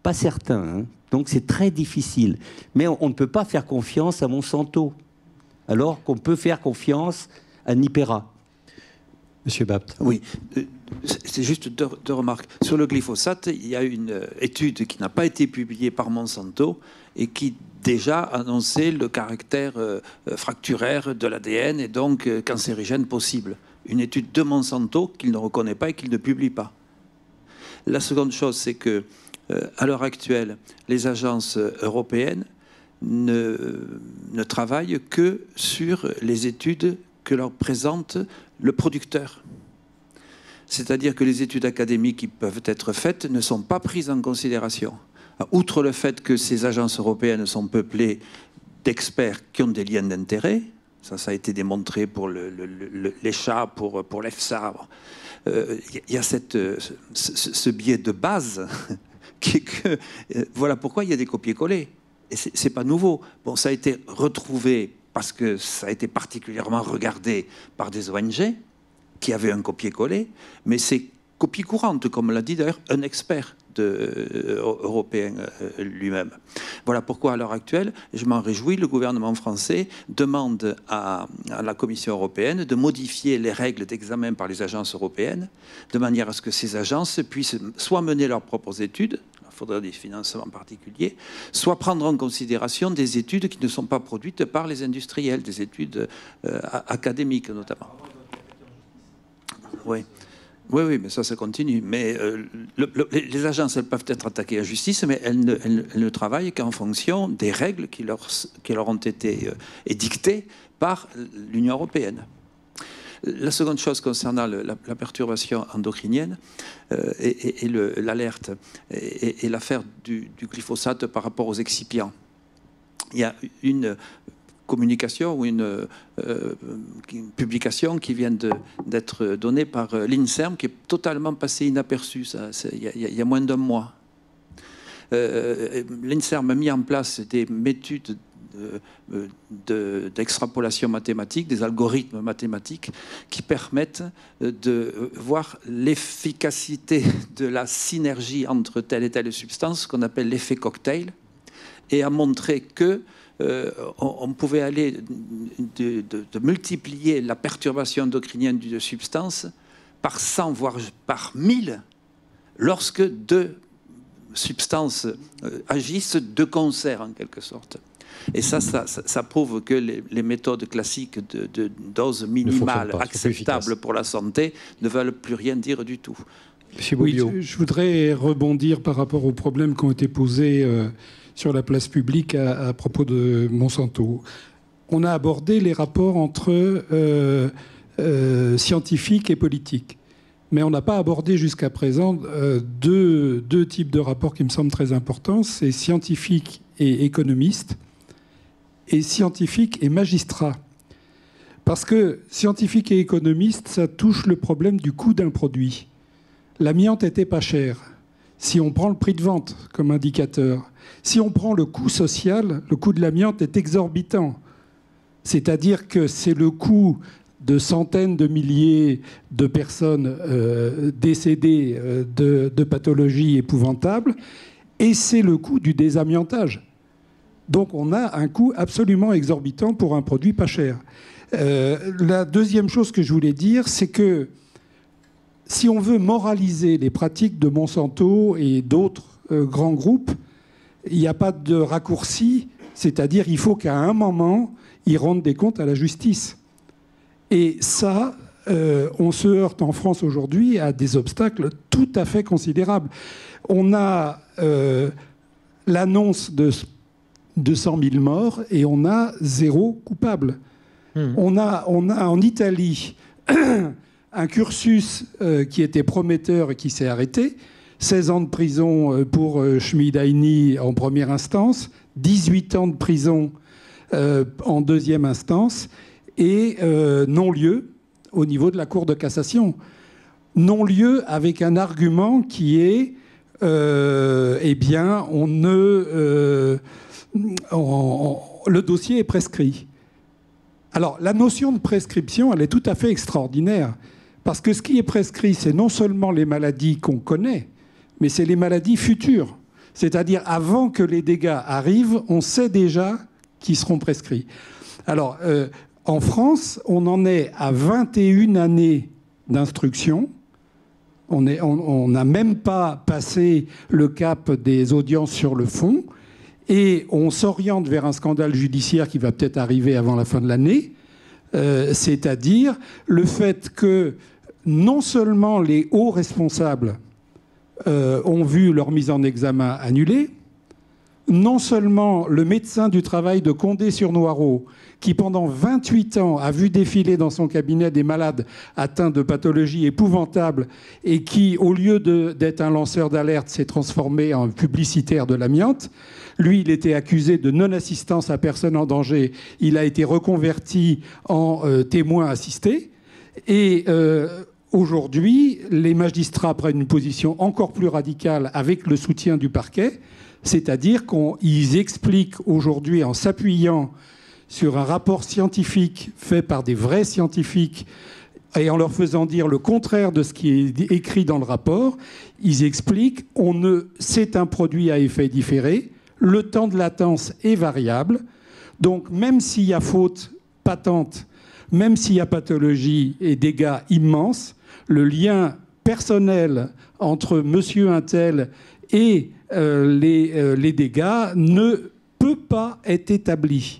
pas certain. Donc c'est très difficile. Mais on ne peut pas faire confiance à Monsanto, alors qu'on peut faire confiance à Nipera. Monsieur Bapt. Oui, c'est juste deux remarques. Sur le glyphosate, il y a une étude qui n'a pas été publiée par Monsanto et qui déjà annonçait le caractère fracturaire de l'ADN et donc cancérigène possible. Une étude de Monsanto qu'il ne reconnaît pas et qu'il ne publie pas. La seconde chose, c'est que à l'heure actuelle, les agences européennes ne travaillent que sur les études que leur présente le producteur. C'est-à-dire que les études académiques qui peuvent être faites ne sont pas prises en considération. Outre le fait que ces agences européennes sont peuplées d'experts qui ont des liens d'intérêt, Ça a été démontré pour les chats, pour l'EFSA. Il y a ce biais de base qui est que voilà pourquoi il y a des copier-coller. Et c'est pas nouveau. Bon, ça a été retrouvé parce que ça a été particulièrement regardé par des ONG qui avaient un copier-coller, mais c'est copie courante, comme l'a dit d'ailleurs un expert européen lui-même. Voilà pourquoi, à l'heure actuelle, je m'en réjouis, le gouvernement français demande à la Commission européenne de modifier les règles d'examen par les agences européennes, de manière à ce que ces agences puissent soit mener leurs propres études, il faudra des financements particuliers, soit prendre en considération des études qui ne sont pas produites par les industriels, des études académiques notamment. Oui. Oui, mais ça continue. Mais les agences, elles peuvent être attaquées à justice, mais elles ne travaillent qu'en fonction des règles qui leur ont été édictées par l'Union européenne. La seconde chose concernant la perturbation endocrinienne et l'alerte et l'affaire du glyphosate par rapport aux excipients. Il y a une communication ou une publication qui vient d'être donnée par l'INSERM qui est totalement passée inaperçue il y a moins d'un mois. L'INSERM a mis en place des méthodes d'extrapolation mathématique, des algorithmes mathématiques qui permettent de voir l'efficacité de la synergie entre telle et telle substance, qu'on appelle l'effet cocktail, et a montré que on pouvait aller de multiplier la perturbation endocrinienne d'une substance par 100, voire par 1000, lorsque deux substances agissent de concert, en quelque sorte. Et ça prouve que les méthodes classiques de dose minimale acceptable pour la santé ne veulent plus rien dire du tout. Oui, je voudrais rebondir par rapport aux problèmes qui ont été posés sur la place publique à propos de Monsanto. On a abordé les rapports entre scientifiques et politiques. Mais on n'a pas abordé jusqu'à présent deux types de rapports qui me semblent très importants. C'est scientifiques et économistes, et scientifiques et magistrats. Parce que scientifiques et économistes, ça touche le problème du coût d'un produit. L'amiante n'était pas cher. Si on prend le prix de vente comme indicateur, si on prend le coût social, le coût de l'amiante est exorbitant. C'est-à-dire que c'est le coût de centaines de milliers de personnes décédées de pathologies épouvantables, et c'est le coût du désamiantage. Donc on a un coût absolument exorbitant pour un produit pas cher. La deuxième chose que je voulais dire, c'est que si on veut moraliser les pratiques de Monsanto et d'autres grands groupes, il n'y a pas de raccourci, c'est-à-dire il faut qu'à un moment, ils rendent des comptes à la justice. Et ça, on se heurte en France aujourd'hui à des obstacles tout à fait considérables. On a l'annonce de 100 000 morts et on a 0 coupable. On a en Italie un cursus qui était prometteur et qui s'est arrêté. 16 ans de prison pour Schmidaini en première instance, 18 ans de prison en deuxième instance, et non-lieu au niveau de la Cour de cassation. Non-lieu avec un argument qui est eh bien, le dossier est prescrit. Alors, la notion de prescription, elle est tout à fait extraordinaire. Parce que ce qui est prescrit, c'est non seulement les maladies qu'on connaît, mais c'est les maladies futures. C'est-à-dire, avant que les dégâts arrivent, on sait déjà qu'ils seront prescrits. Alors, en France, on en est à 21 années d'instruction. On n'a même pas passé le cap des audiences sur le fond. Et on s'oriente vers un scandale judiciaire qui va peut-être arriver avant la fin de l'année. C'est-à-dire le fait que non seulement les hauts responsables ont vu leur mise en examen annulée, non seulement le médecin du travail de Condé-sur-Noireau, qui pendant 28 ans a vu défiler dans son cabinet des malades atteints de pathologies épouvantables et qui, au lieu d'être un lanceur d'alerte, s'est transformé en publicitaire de l'amiante. Lui, il était accusé de non-assistance à personne en danger. Il a été reconverti en témoin assisté. Et aujourd'hui, les magistrats prennent une position encore plus radicale avec le soutien du parquet, c'est-à-dire qu'ils expliquent aujourd'hui, en s'appuyant sur un rapport scientifique fait par des vrais scientifiques et en leur faisant dire le contraire de ce qui est écrit dans le rapport, ils expliquent c'est un produit à effet différé, le temps de latence est variable, donc même s'il y a faute patente, même s'il y a pathologie et dégâts immenses, le lien personnel entre monsieur untel et les dégâts ne peut pas être établi.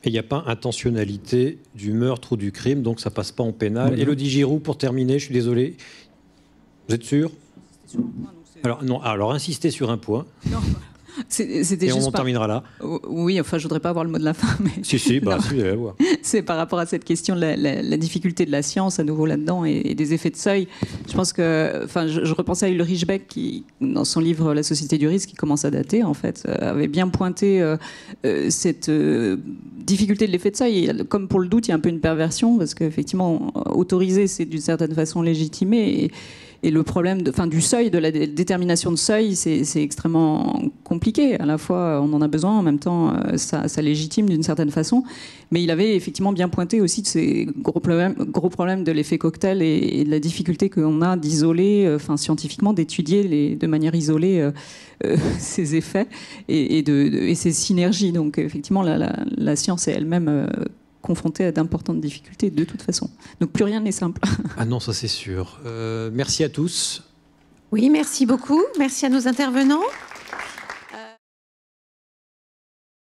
Et il n'y a pas intentionnalité du meurtre ou du crime, donc ça passe pas en pénal. Oui. Élodie Giroux, pour terminer, je suis désolé. Vous êtes sûr? Alors insistez sur un point. Non. C'était et juste on en terminera là. Oui, enfin, je voudrais pas avoir le mot de la fin, mais Si, bah, si, vous allez le voir. c'est par rapport à cette question de la difficulté de la science à nouveau là-dedans et des effets de seuil. Je pense que, enfin, je repensais à Ulrich Beck qui, dans son livre La société du risque, qui commence à dater, en fait, avait bien pointé cette difficulté de l'effet de seuil. Et, comme pour le doute, il y a un peu une perversion parce qu'effectivement, autoriser, c'est d'une certaine façon légitimer. Et le problème du seuil, de la détermination de seuil, c'est extrêmement compliqué. À la fois, on en a besoin, en même temps, ça légitime d'une certaine façon. Mais il avait effectivement bien pointé aussi de ces gros problèmes de l'effet cocktail et de la difficulté qu'on a d'isoler, scientifiquement, d'étudier de manière isolée ces effets et ces synergies. Donc, effectivement, la science est elle-même confronté à d'importantes difficultés de toute façon. Donc plus rien n'est simple. Ah non, ça c'est sûr. Merci à tous. Oui, merci beaucoup. Merci à nos intervenants.